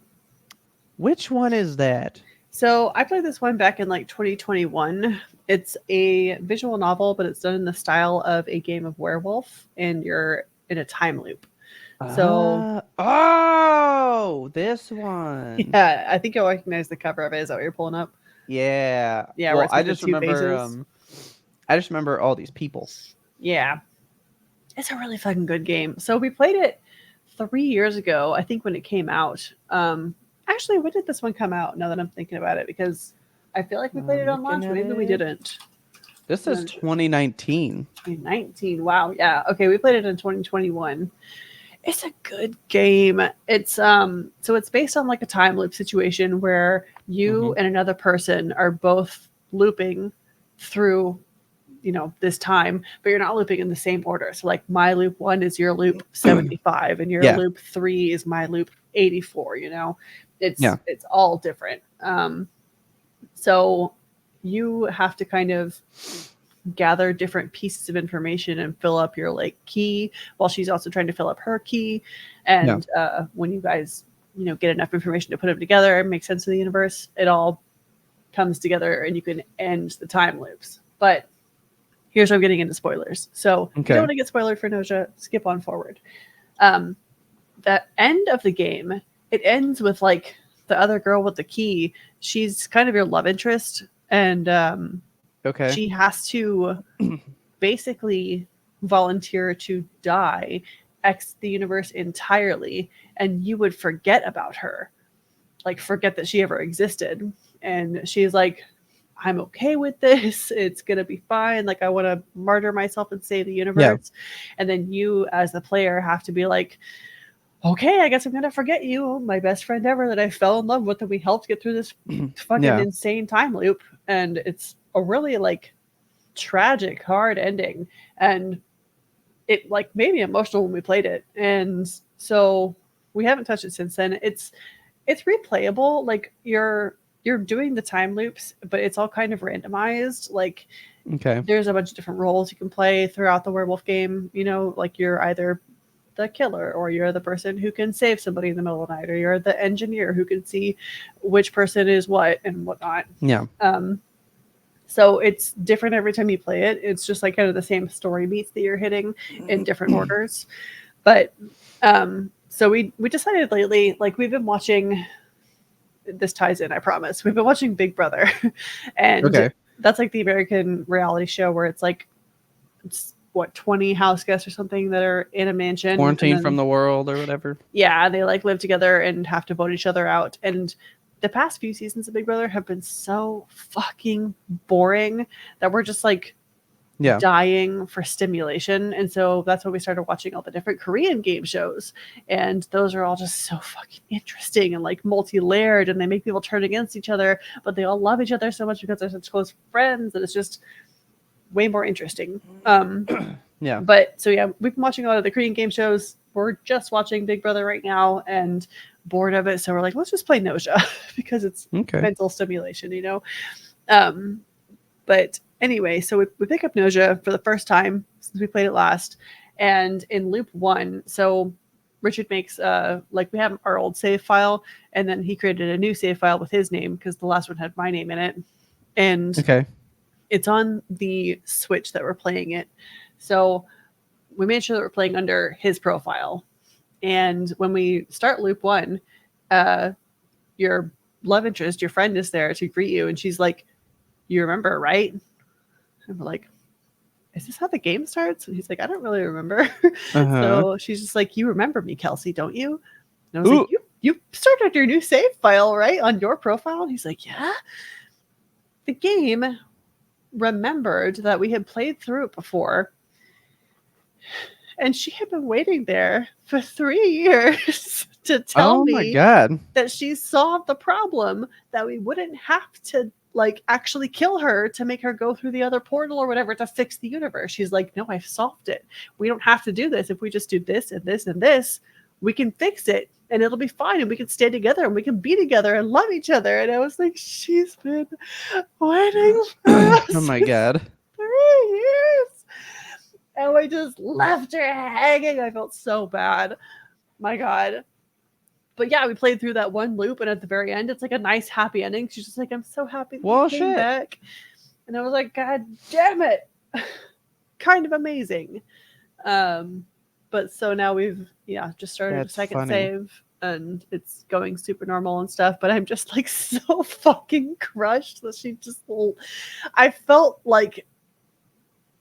Which one is that? So I played this one back in 2021. It's a visual novel, but it's done in the style of a game of werewolf, and you're in a time loop. So, this one. Yeah, I think you'll recognize the cover of it. Is that what you're pulling up? Yeah. Yeah. Well, I just remember all these people. Yeah, it's a really fucking good game. So we played it 3 years ago, I think, when it came out. Actually, when did this one come out? Now that I'm thinking about it, because I feel like we played it on launch. Maybe we didn't. This is 2019. 2019. Wow. Yeah. Okay. We played it in 2021. It's a good game. It's so it's based on a time loop situation where you and another person are both looping through, this time, but you're not looping in the same order. So my loop 1 is your loop 75, and your loop 3 is my loop 84. It's all different. So you have to kind of gather different pieces of information and fill up your key, while she's also trying to fill up her key. And when you guys get enough information to put them together and make sense of the universe, it all comes together and you can end the time loops. But here's where I'm getting into spoilers. So if you don't want to get spoiled for Nausea, skip on forward. The end of the game, it ends with the other girl with the key. She's kind of your love interest, and she has to basically volunteer to die, exit the universe entirely, and you would forget about her, forget that she ever existed. And she's like, I'm okay with this. It's gonna be fine. I want to martyr myself and save the universe. And then you, as the player, have to be like, okay, I guess I'm gonna forget you, my best friend ever that I fell in love with, and we helped get through this fucking insane time loop. And it's a really tragic, hard ending, and it made me emotional when we played it. And so we haven't touched it since then. It's replayable. You're doing the time loops, but it's all kind of randomized. There's a bunch of different roles you can play throughout the werewolf game. You're either the killer, or you're the person who can save somebody in the middle of the night, or you're the engineer who can see which person is what and whatnot. Yeah. So it's different every time you play it. It's just kind of the same story beats that you're hitting in different orders. But so we decided lately, like we've been watching. This ties in, I promise. We've been watching Big Brother, and Okay. that's like the American reality show where it's like it's what 20 house guests or something that are in a mansion, Quarantine and then, from the world or whatever. yeah, they like live together and have to vote each other out. And the past few seasons of Big Brother have been so fucking boring that we're just like Yeah. dying for stimulation. And so that's when we started watching all the different Korean game shows. And those are all just so fucking interesting and like multi-layered, and they make people turn against each other, but they all love each other so much because they're such close friends, and it's just way more interesting. Yeah. But so yeah, we've been watching a lot of the Korean game shows. We're just watching Big Brother right now and bored of it. So we're like, let's just play Noja because it's Okay. mental stimulation, you know? But anyway, so we pick up Noja for the first time since we played it last. And in loop 1, so Richard makes like we have our old save file, and then he created a new save file with his name because the last one had my name in it. And Okay. it's on the Switch that we're playing it. So we made sure that we're playing under his profile. And when we start loop 1, your love interest, your friend, is there to greet you, and she's like, "You remember, right?" And we're like, "Is this how the game starts?" And he's like, "I don't really remember." Uh-huh. So she's just like, "You remember me, Kelsey, don't you?" And I was Ooh. like, "You started your new save file, right, on your profile?" And he's like, "Yeah." The game remembered that we had played through it before, and she had been waiting there for 3 years to tell Oh my me god. that she solved the problem, that we wouldn't have to like actually kill her to make her go through the other portal or whatever to fix the universe. She's like, "No, I've solved it. We don't have to do this. If we just do this and this and this, we can fix it and it'll be fine, and we can stay together and we can be together and love each other." And I was like, she's been waiting for us Oh my god. 3 years. And we just left her hanging. I felt so bad. My God. But yeah, we played through that one loop, and at the very end, it's like a nice happy ending. She's just like, "I'm so happy that Well, you came shit. back." And I was like, "God damn it." Kind of amazing. But so now we've just started That's a second funny. save, and it's going super normal and stuff, but I'm just like so fucking crushed that she just I felt like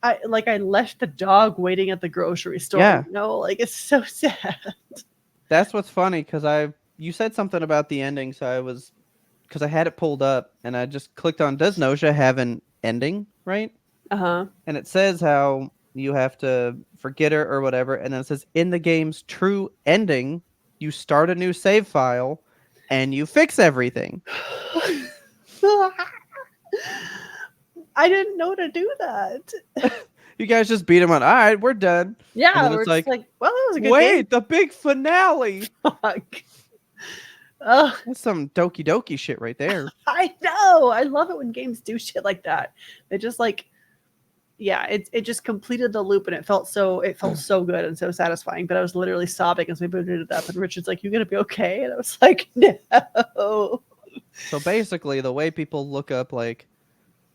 I left the dog waiting at the grocery store. Yeah. You know, like it's so sad. That's what's funny because you said something about the ending, so because I had it pulled up and I just clicked on, does Noja have an ending, right? Uh-huh. And it says how you have to forget her or whatever, and then it says in the game's true ending, you start a new save file and you fix everything. I didn't know to do that. You guys just beat him on, all right, we're done. Yeah, And then we're it's just like, well, that was a good wait, the big finale. game. Fuck. Ugh, That's some Doki Doki shit right there. I know. I love it when games do shit like that. They just like, yeah, it just completed the loop, and it felt so good and so satisfying. But I was literally sobbing as we booted it up, and Richard's like, "You gonna be okay?" And I was like, "No." So basically, the way people look up, like,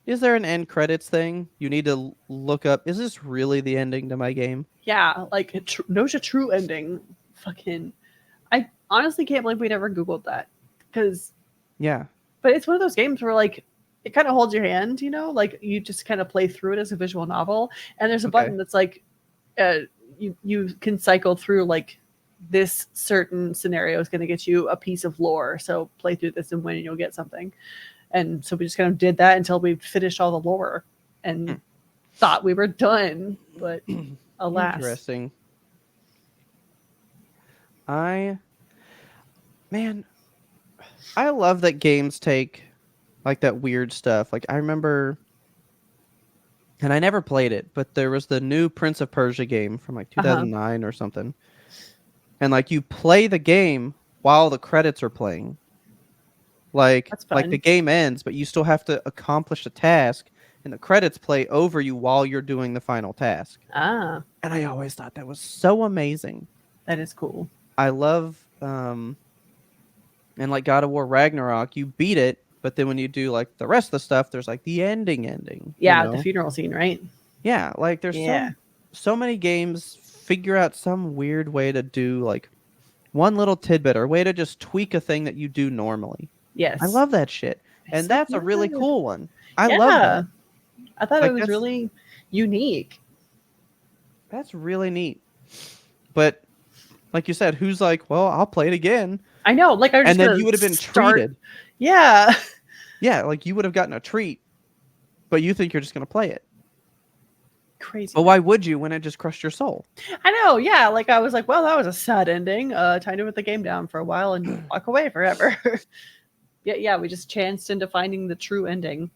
is there an end credits thing? You need to look up, is this really the ending to my game? Yeah, like Noja true ending. Fucking, I honestly can't believe we never Googled that, because, Yeah. but it's one of those games where like it kind of holds your hand, you know, like you just kind of play through it as a visual novel, and there's a button that's like, you can cycle through like this certain scenario is going to get you a piece of lore, so play through this and win and you'll get something. And so we just kind of did that until we finished all the lore and thought we were done, but alas. Interesting. I love that games take like that weird stuff. Like I remember, and I never played it, but there was the new Prince of Persia game from like 2009 or something. And like you play the game while the credits are playing. Like That's like fun. the game ends, but you still have to accomplish a task, and the credits play over you while you're doing the final task. Ah, And I always thought that was so amazing. that is cool. I love and like God of War Ragnarok, you beat it, but then when you do like the rest of the stuff, there's like the ending. Yeah, you know? the funeral scene, right? Yeah, like there's Yeah. so many games figure out some weird way to do like one little tidbit or way to just tweak a thing that you do normally. Yes. I love that shit. It's And so that's a really good. cool one. I love Yeah. that. I thought Like, it was that's- really unique. That's really neat. But like you said, who's like, well, I'll play it again. I know. Like, I was And just then gonna you would have been start- treated. Yeah. Yeah, like you would have gotten a treat, but you think you're just going to play it. Crazy. But why would you when it just crushed your soul? I know. Yeah. Like, I was like, well, that was a sad ending. Time to put the game down for a while and walk away forever. Yeah. We just chanced into finding the true ending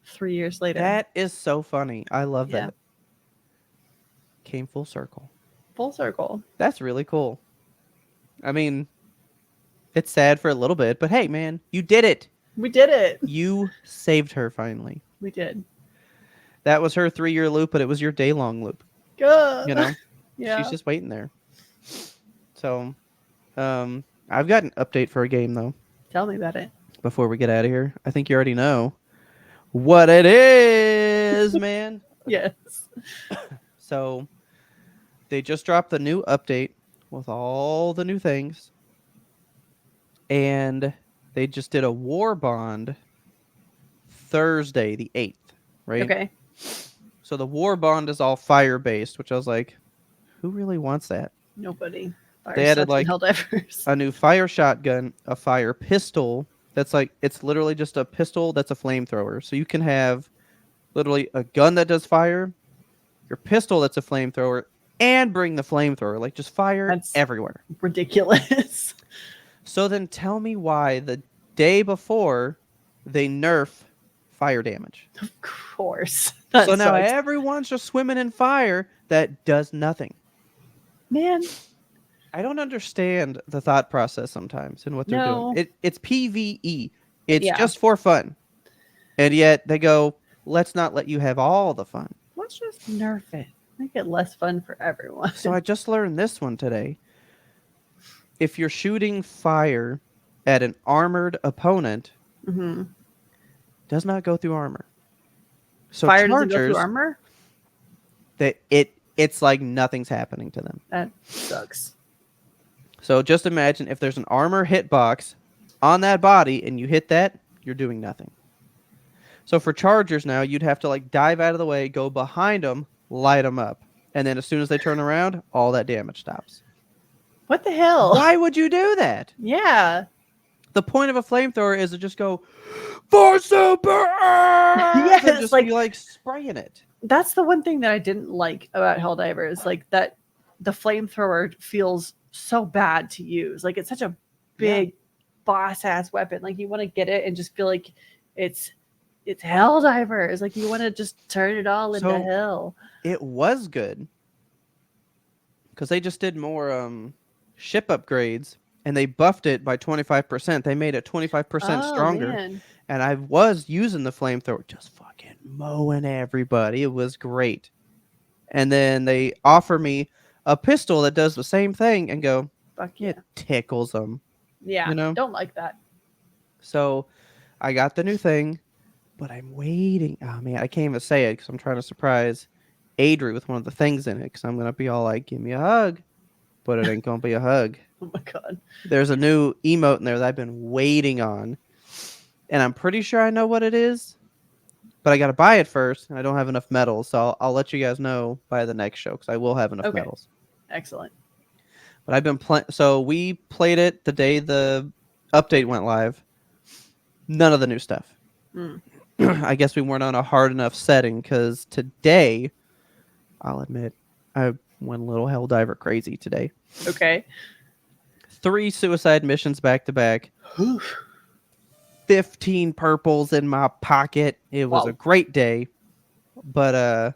3 years later. That is so funny. I love Yeah. that. Came full circle. Full circle. That's really cool. I mean, it's sad for a little bit, but hey, man, you did it. We did it. You saved her finally. We did. That was her 3-year loop, but it was your day-long loop. Good. You know, Yeah. she's just waiting there. So, I've got an update for a game though. Tell me about it. Before we get out of here, I think you already know what it is, man. Yes. So, they just dropped the new update with all the new things, and they just did a war bond Thursday, the 8th, right? Okay. So the war bond is all fire based, which I was like, who really wants that? Nobody. They added, like, Helldivers. A new fire shotgun, a fire pistol. That's like, it's literally just a pistol that's a flamethrower. So you can have literally a gun that does fire, your pistol that's a flamethrower, and bring the flamethrower. Like, just fire That's- everywhere. Ridiculous. So then tell me why the day before they nerf fire damage. Of course. So now everyone's just swimming in fire that does nothing. Man, I don't understand the thought process sometimes in what they're No. doing. It's PvE. It's Yeah. just for fun. And yet they go, let's not let you have all the fun. let's just nerf it. Make it less fun for everyone. So I just learned this one today. If you're shooting fire at an armored opponent, hmm does not go through armor. So Fire doesn't go chargers, through armor? it's like nothing's happening to them. That sucks. So just imagine if there's an armor hitbox on that body and you hit that, you're doing nothing. So for chargers now, you'd have to like dive out of the way, go behind them, light them up. And then as soon as they turn around, all that damage stops. What the hell? Why would you do that? Yeah. The point of a flamethrower is to just go, for super! Yes, and just like- be like spraying it. That's the one thing that I didn't like about Helldivers. Like that the flamethrower feels so bad to use. Like it's such a big boss ass weapon. Like you want to get it and just feel like it's Helldivers. Like you want to just turn it all into So- hell. It was good because they just did more ship upgrades and they buffed it by 25%. They made it 25% stronger. Man. And I was using the flamethrower, just fucking mowing everybody. It was great. And then they offer me a pistol that does the same thing and go, Fuck yeah. it tickles them. Yeah. You know? Don't like that. So I got the new thing, but I'm waiting. Oh man, I can't even say it because I'm trying to surprise Adri with one of the things in it because I'm going to be all like, give me a hug. But it ain't going to be a hug. Oh my god. There's a new emote in there that I've been waiting on. And I'm pretty sure I know what it is. But I got to buy it first. And I don't have enough medals. So I'll let you guys know by the next show because I will have enough Okay. medals. Excellent. But I've been playing. So we played it the day the update went live. None of the new stuff. Mm. I guess we weren't on a hard enough setting because today, I'll admit, I went a little Helldiver crazy today. Okay. 3 suicide missions back to back. 15 purples in my pocket. It was Wow. a great day. But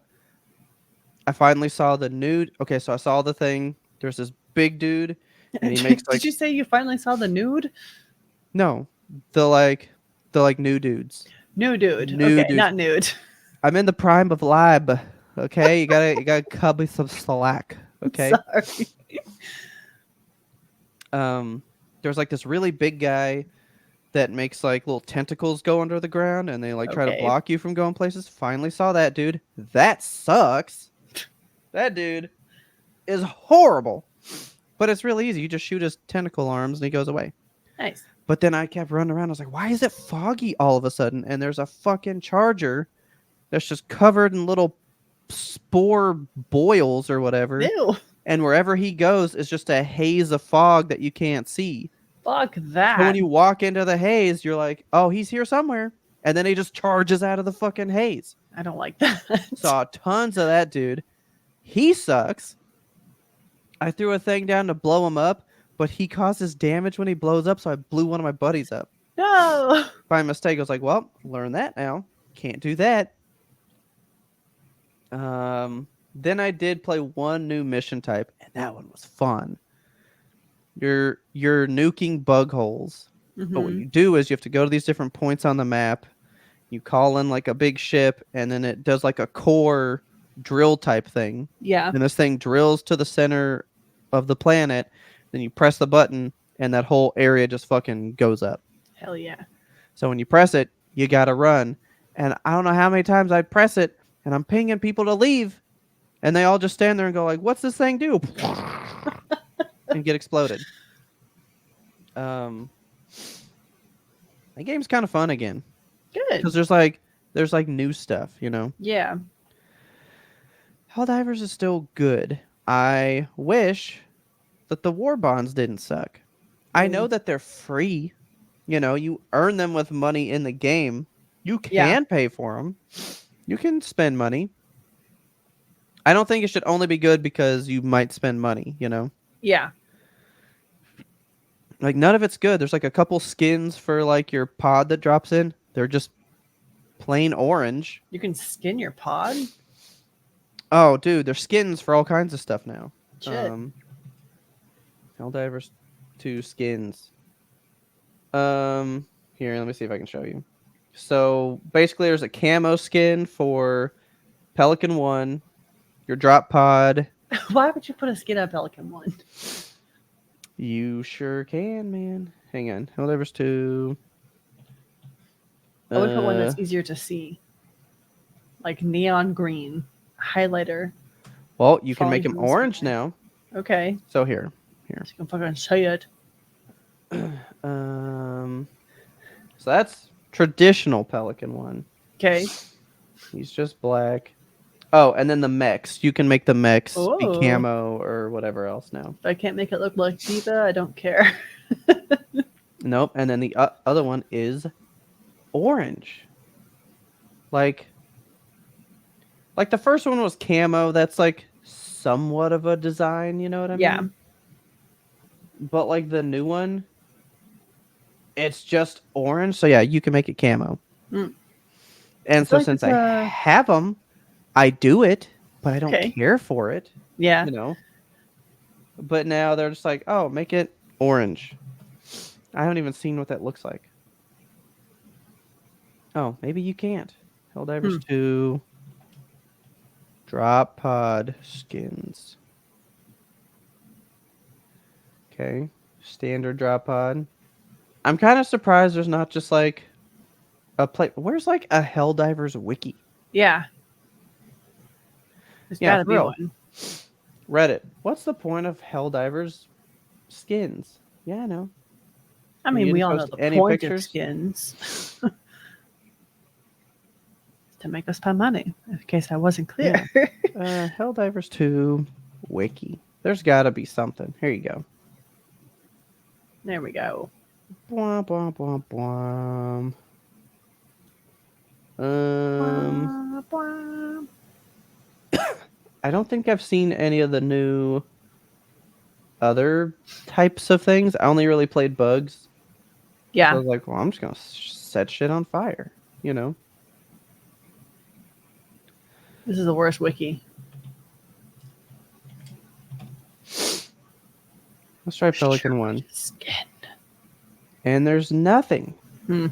I finally saw the nude. Okay, so I saw the thing. There's this big dude. And he makes like Did you say you finally saw the nude? no, the new dudes. New dude. New okay, dude. not nude. I'm in the prime of lab. Okay, you gotta cut me some slack. Okay. Sorry. There's like this really big guy that makes like little tentacles go under the ground and they like try to Okay. block you from going places. Finally saw that dude. That sucks. That dude is horrible. But it's really easy. You just shoot his tentacle arms and he goes away. Nice. But then I kept running around. I was like, why is it foggy all of a sudden? And there's a fucking charger that's just covered in little spore boils or whatever. Ew. And wherever he goes is just a haze of fog that you can't see. Fuck that. So when you walk into the haze, you're like, oh, he's here somewhere. And then he just charges out of the fucking haze. I don't like that. Saw tons of that dude. He sucks. I threw a thing down to blow him up, but he causes damage when he blows up, so I blew one of my buddies up. No. By mistake, I was like, well, learn that now. Can't do that. Then I did play one new mission type, and that one was fun. You're nuking bug holes. Mm-hmm. But what you do is you have to go to these different points on the map. You call in like a big ship, and then it does like a core drill type thing. Yeah. And this thing drills to the center of the planet. Then you press the button, and that whole area just fucking goes up. Hell yeah. So when you press it, you gotta run. And I don't know how many times I press it, and I'm pinging people to leave, and they all just stand there and go like, "What's this thing do?" and get exploded. The game's kind of fun again Good. because there's like new stuff, you know. Yeah. Helldivers is still good. I wish that the war bonds didn't suck. I know that they're free. You know, you earn them with money in the game. You can pay for them. You can spend money. I don't think it should only be good because you might spend money, you know? Yeah. Like, none of it's good. There's like a couple skins for like your pod that drops in. They're just plain orange. You can skin your pod? Oh, dude, there's skins for all kinds of stuff now. Shit. Helldivers 2 skins. Here, let me see if I can show you. So basically, there's a camo skin for Pelican 1, your drop pod. Why would you put a skin on Pelican 1? You sure can, man. Hang on. Helldivers 2. I would put one that's easier to see. Like neon green. Highlighter. Well, you can make Falling them from the orange sky. now. Okay. So here. So you can fucking say it. So that's traditional Pelican 1. Okay. He's just black. Oh, and then the mechs. You can make the mechs be Oh. camo or whatever else now. If I can't make it look like Diva, I don't care. Nope. And then the other one is orange. Like the first one was camo. That's like somewhat of a design, you know what I Yeah. mean? But like the new one, it's just orange. So yeah, you can make it camo. Mm. And so like since it's, I have them, I do it, but I don't Okay. care for it, Yeah. you know? But now they're just like, oh, make it orange. I haven't even seen what that looks like. Oh, maybe you can't. Helldivers 2. Drop pod skins. Okay. Standard drop pod. I'm kind of surprised there's not just like a play. Where's like a Helldivers wiki? Yeah. There's Yeah, gotta for be real. one. Reddit. What's the point of Helldivers skins? Yeah, I know. I You mean, we didn't all know post the any point pictures? of skins. To make us spend money, in case I wasn't clear. Helldivers 2 wiki. There's got to be something. Here you go. There we go. Bwah, bwah, bwah, bwah. Bwah, bwah. I don't think I've seen any of the new other types of things. I only really played bugs. So I Yeah. was like, well, I'm just going to set shit on fire, you know? This is the worst wiki. Let's try Pelican 1. Skin. And there's nothing. Hmm.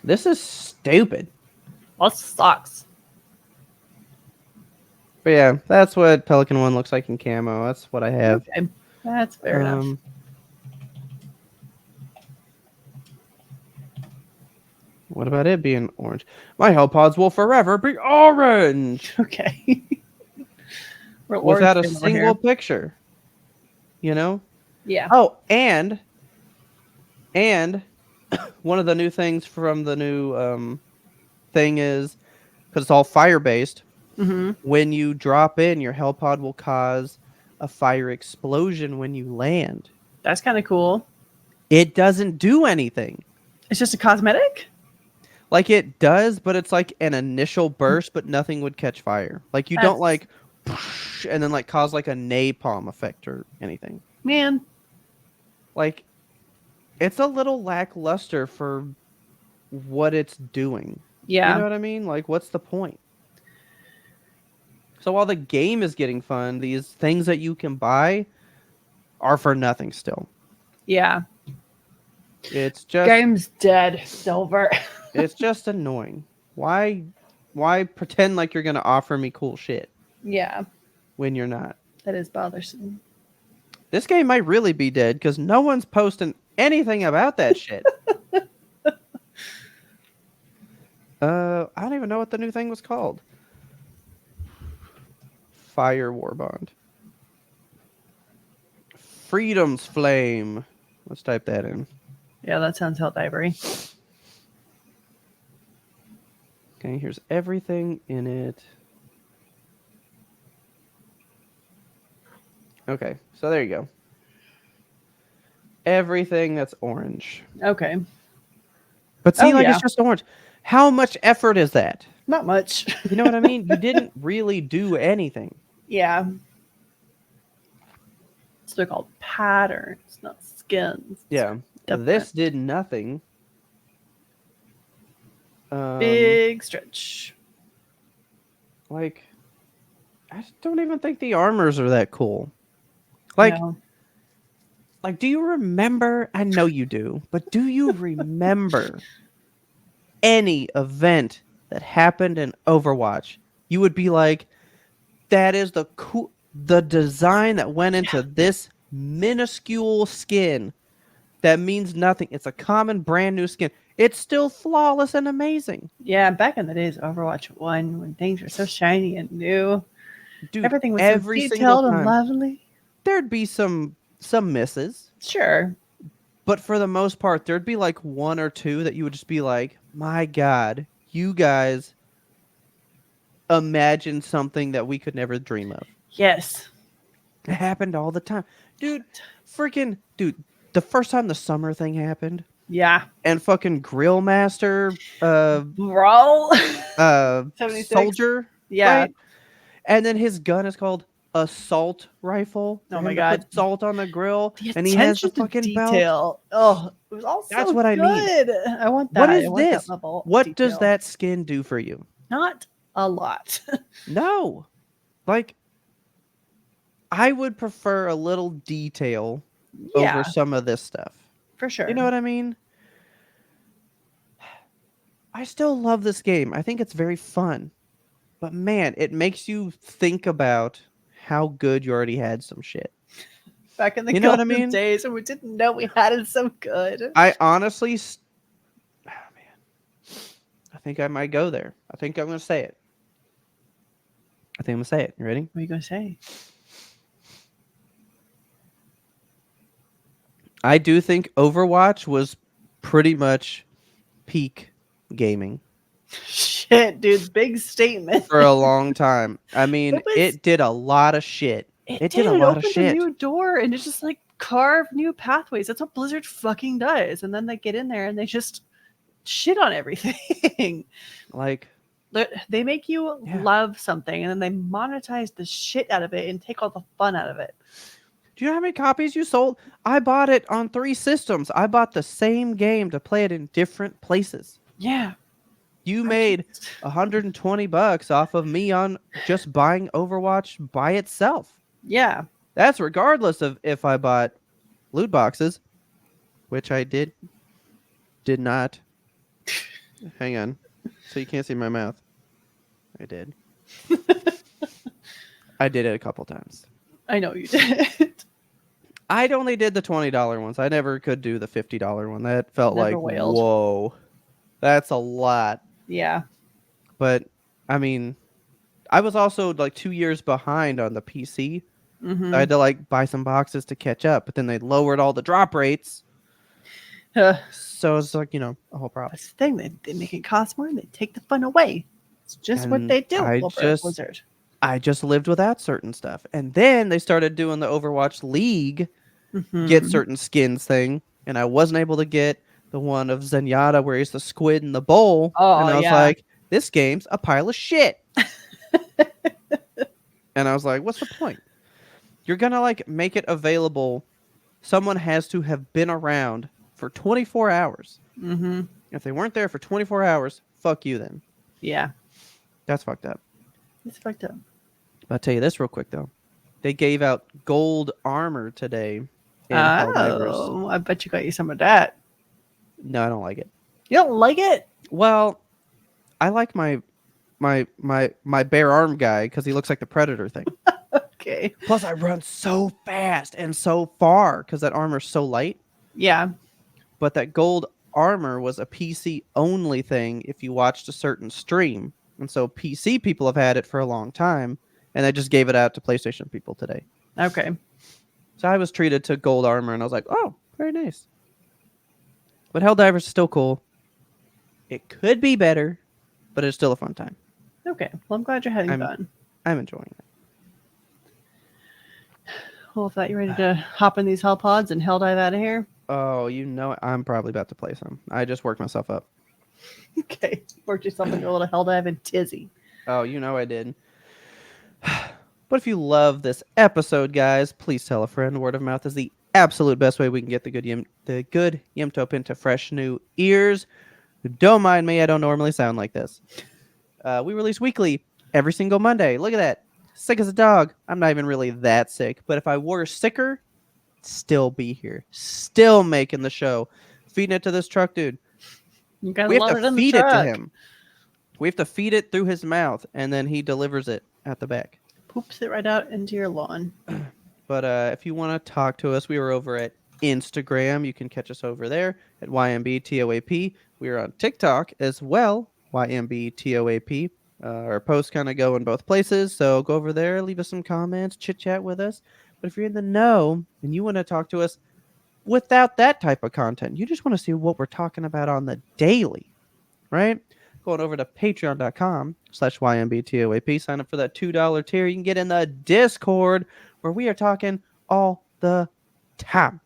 This is stupid. That sucks. But yeah, that's what Pelican 1 looks like in camo. That's what I have. Okay. That's fair enough. What about it being orange? My hell pods will forever be orange. Okay. We're without a Oregon over single here. picture. You know? Yeah. Oh, and one of the new things from the new thing is, because it's all fire based, Mm-hmm. when you drop in, your helipod will cause a fire explosion when you land. That's kind of cool. It doesn't do anything. It's just a cosmetic? Like it does, but it's like an initial burst, but nothing would catch fire. Like you don't That's like and then like cause like a napalm effect or anything. man. Like it's a little lackluster for what it's doing. You Yeah. know what I mean? Like what's the point? So while the game is getting fun, these things that you can buy are for nothing still. Yeah. It's just Game's dead, Silver. it's just annoying. Why pretend like you're going to offer me cool shit Yeah. when you're not? That is bothersome. This game might really be dead because no one's posting anything about that shit. I don't even know what the new thing was called. Fire Warbond. Freedom's Flame. Let's type that in. Yeah, that sounds Helldivery. Okay, here's everything in it. Okay, so there you go. Everything that's orange. Okay. But see, Oh, like yeah. it's just orange. How much effort is that? Not much. You know what I mean? You didn't really do anything. Yeah. So they're called patterns, not skins. Yeah. Different. This did nothing. Big stretch. Like, I just don't even think the armors are that cool. Like, No. like, do you remember? I know you do, but do you remember any event that happened in Overwatch? You would be like, that is the design that went into this minuscule skin that means nothing. It's a common brand new skin. It's still flawless and amazing. Yeah, back in the days of Overwatch 1, when things were so shiny and new, Dude, everything was every so single detailed and time. lovely. There'd be some misses, Sure. but for the most part, there'd be like one or two that you would just be like, my God, you guys imagine something that we could never dream of. Yes. It happened all the time. Dude, the first time the summer thing happened Yeah. and fucking Grill Master Bro. 76. soldier, Yeah. right? And then his gun is called Assault Rifle. For Oh him my to God. put salt on the grill, The and he has the attention to fucking belt. detail. Oh, it was all That's so what I mean. good. I want that. What is I want this? that level of What does detail. that skin do for you? Not a lot. No. Like, I would prefer a little detail Yeah, over some of this stuff. for sure. You know what I mean? I still love this game. I think it's very fun. But man, it makes you think about how good you already had some shit. Back in the You know what I golden mean? days when we didn't know we had it so good. I honestly... Oh, man. I think I might go there. I think I'm going to say it. I think I'm going to say it. You ready? What are you going to say? I do think Overwatch was pretty much peak gaming Shit, dude. Big statement. for a long time. I mean, was- it did a lot of shit. It did a did. It lot of opened a shit. new door and it just like carved new pathways. That's what Blizzard fucking does. And then they get in there and they just shit on everything. Like, They make you Yeah. love something and then they monetize the shit out of it and take all the fun out of it. do you know how many copies you sold? I bought it on 3 systems. I bought the same game to play it in different places. Yeah. You made $120 off of me on just buying Overwatch by itself. Yeah. That's regardless of if I bought loot boxes, which I did not. Hang on. So you can't see my mouth. I did. I did it a couple times. I know you did. I only did the $20 ones. I never could do the $50 one. That felt Never like, wailed. whoa, that's a lot. Yeah. But, I mean, I was also like 2 years behind on the PC. Mm-hmm. I had to like buy some boxes to catch up, but then they lowered all the drop rates. So it's like, a whole problem. That's the thing. They make it cost more and they take the fun away. It's just what And they do I over just- Blizzard. I just lived without certain stuff. And then they started doing the Overwatch League Mhm. get certain skins thing. And I wasn't able to get the one of Zenyatta where he's the squid in the bowl. Oh, and I was yeah. like, this game's a pile of shit. And I was like, what's the point? You're going to like make it available. Someone has to have been around for 24 hours. Mm-hmm. If they weren't there for 24 hours, fuck you then. Yeah. That's fucked up. It's fucked up. I'll tell you this real quick, though. They gave out gold armor today in Helldivers. Oh, I bet you got you some of that. No, I don't like it. You don't like it? Well, I like my bare arm guy because he looks like the Predator thing. Okay. Plus, I run so fast and so far because that armor's so light. Yeah. But that gold armor was a PC only thing if you watched a certain stream. And so PC people have had it for a long time, and they just gave it out to PlayStation people today. Okay. So I was treated to gold armor, and I was like, oh, very nice. But Helldivers is still cool. It could be better, but it's still a fun time. Okay. Well, I'm glad you're having fun. I'm enjoying it. Well, with that, you ready to hop in these hell pods and hell dive out of here? Oh, I'm probably about to play some. I just worked myself up. Okay. Worked yourself into a little hell dive and tizzy. Oh, I did. But if you love this episode, guys, please tell a friend. Word of mouth is the absolute best way we can get the good YMBToAP into fresh new ears. Don't mind me, I don't normally sound like this. We release weekly every single Monday. Look at that. Sick as a dog. I'm not even really that sick, but if I were sicker, still be here. Still making the show. Feeding it to this truck, dude. You gotta We have load it to in the feed it to truck. him. We have to feed it through his mouth, and then he delivers it at the back. Poops it right out into your lawn. But if you want to talk to us, we are over at Instagram. You can catch us over there at YMBToAP. We are on TikTok as well, YMBToAP. Our posts kind of go in both places, so go over there, leave us some comments, chit-chat with us. But if you're in the know and you want to talk to us without that type of content, you just want to see what we're talking about on the daily, right? Going over to patreon.com/YMBToAP. Sign up for that $2 tier. You can get in the Discord where we are talking all the time.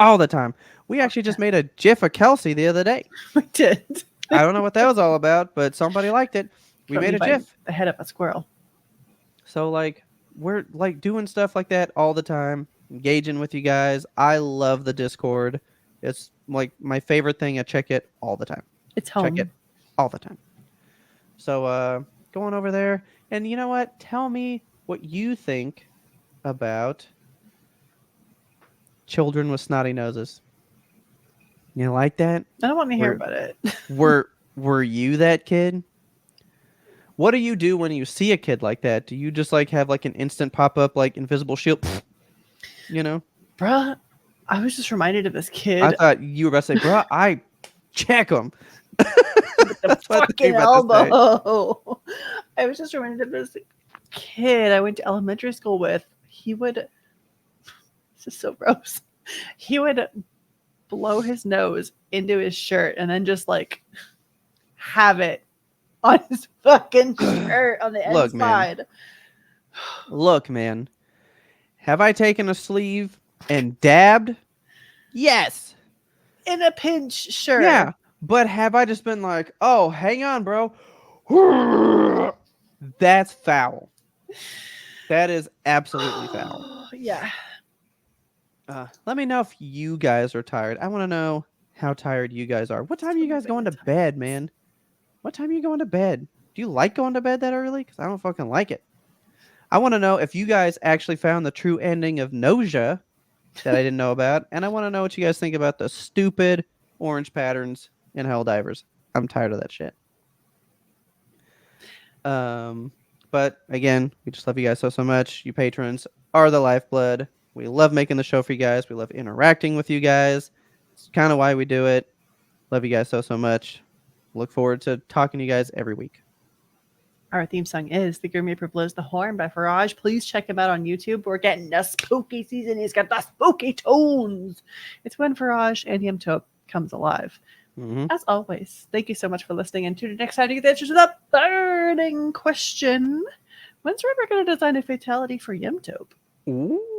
All the time. We actually just made a GIF of Kelsey the other day. We did. I don't know what that was all about, but somebody liked it. We made a GIF. The head of a squirrel. So, like, we're like doing stuff like that all the time, engaging with you guys. I love the Discord. It's like my favorite thing. I check it all the time. It's home. Check it all the time. So, going over there. And you know what? Tell me what you think about children with snotty noses. You like that? I don't want to hear about it. Were you that kid? What do you do when you see a kid like that? Do you just like have like an instant pop up like invisible shield? Bruh, I was just reminded of this kid. I thought you were about to say, bruh, I check him. With the That's what I fucking was about to say. elbow. I was just reminded of this kid I went to elementary school with. He would, this is so gross. He would blow his nose into his shirt and then just like have it on his fucking shirt on the Look, inside. Look, man. Have I taken a sleeve and dabbed? Yes. In a pinch, sure. Yeah. But have I just been like, oh, hang on, bro. That's foul. That is absolutely foul. Yeah. Let me know if you guys are tired. I want to know how tired you guys are. What time are you guys going to bed, man? What time are you going to bed? Do you like going to bed that early? Because I don't fucking like it. I want to know if you guys actually found the true ending of Nausea that I didn't know about. And I want to know what you guys think about the stupid orange patterns in Helldivers. I'm tired of that shit. But again, we just love you guys so much. You patrons are the lifeblood. We love making the show for you guys. We love interacting with you guys. It's kind of why we do it. Love you guys so much. Look forward to talking to you guys every week. Our theme song is The Grim Reaper Blows the Horn by Faraj. Please check him out on YouTube. We're getting the spooky season. He's got the spooky tones. It's when Faraj and YMBToAP comes alive. Mm-hmm. As always, thank you so much for listening. And tune in next time to get the answers to the burning question. When's River going to design a fatality for YMBToAP? Ooh.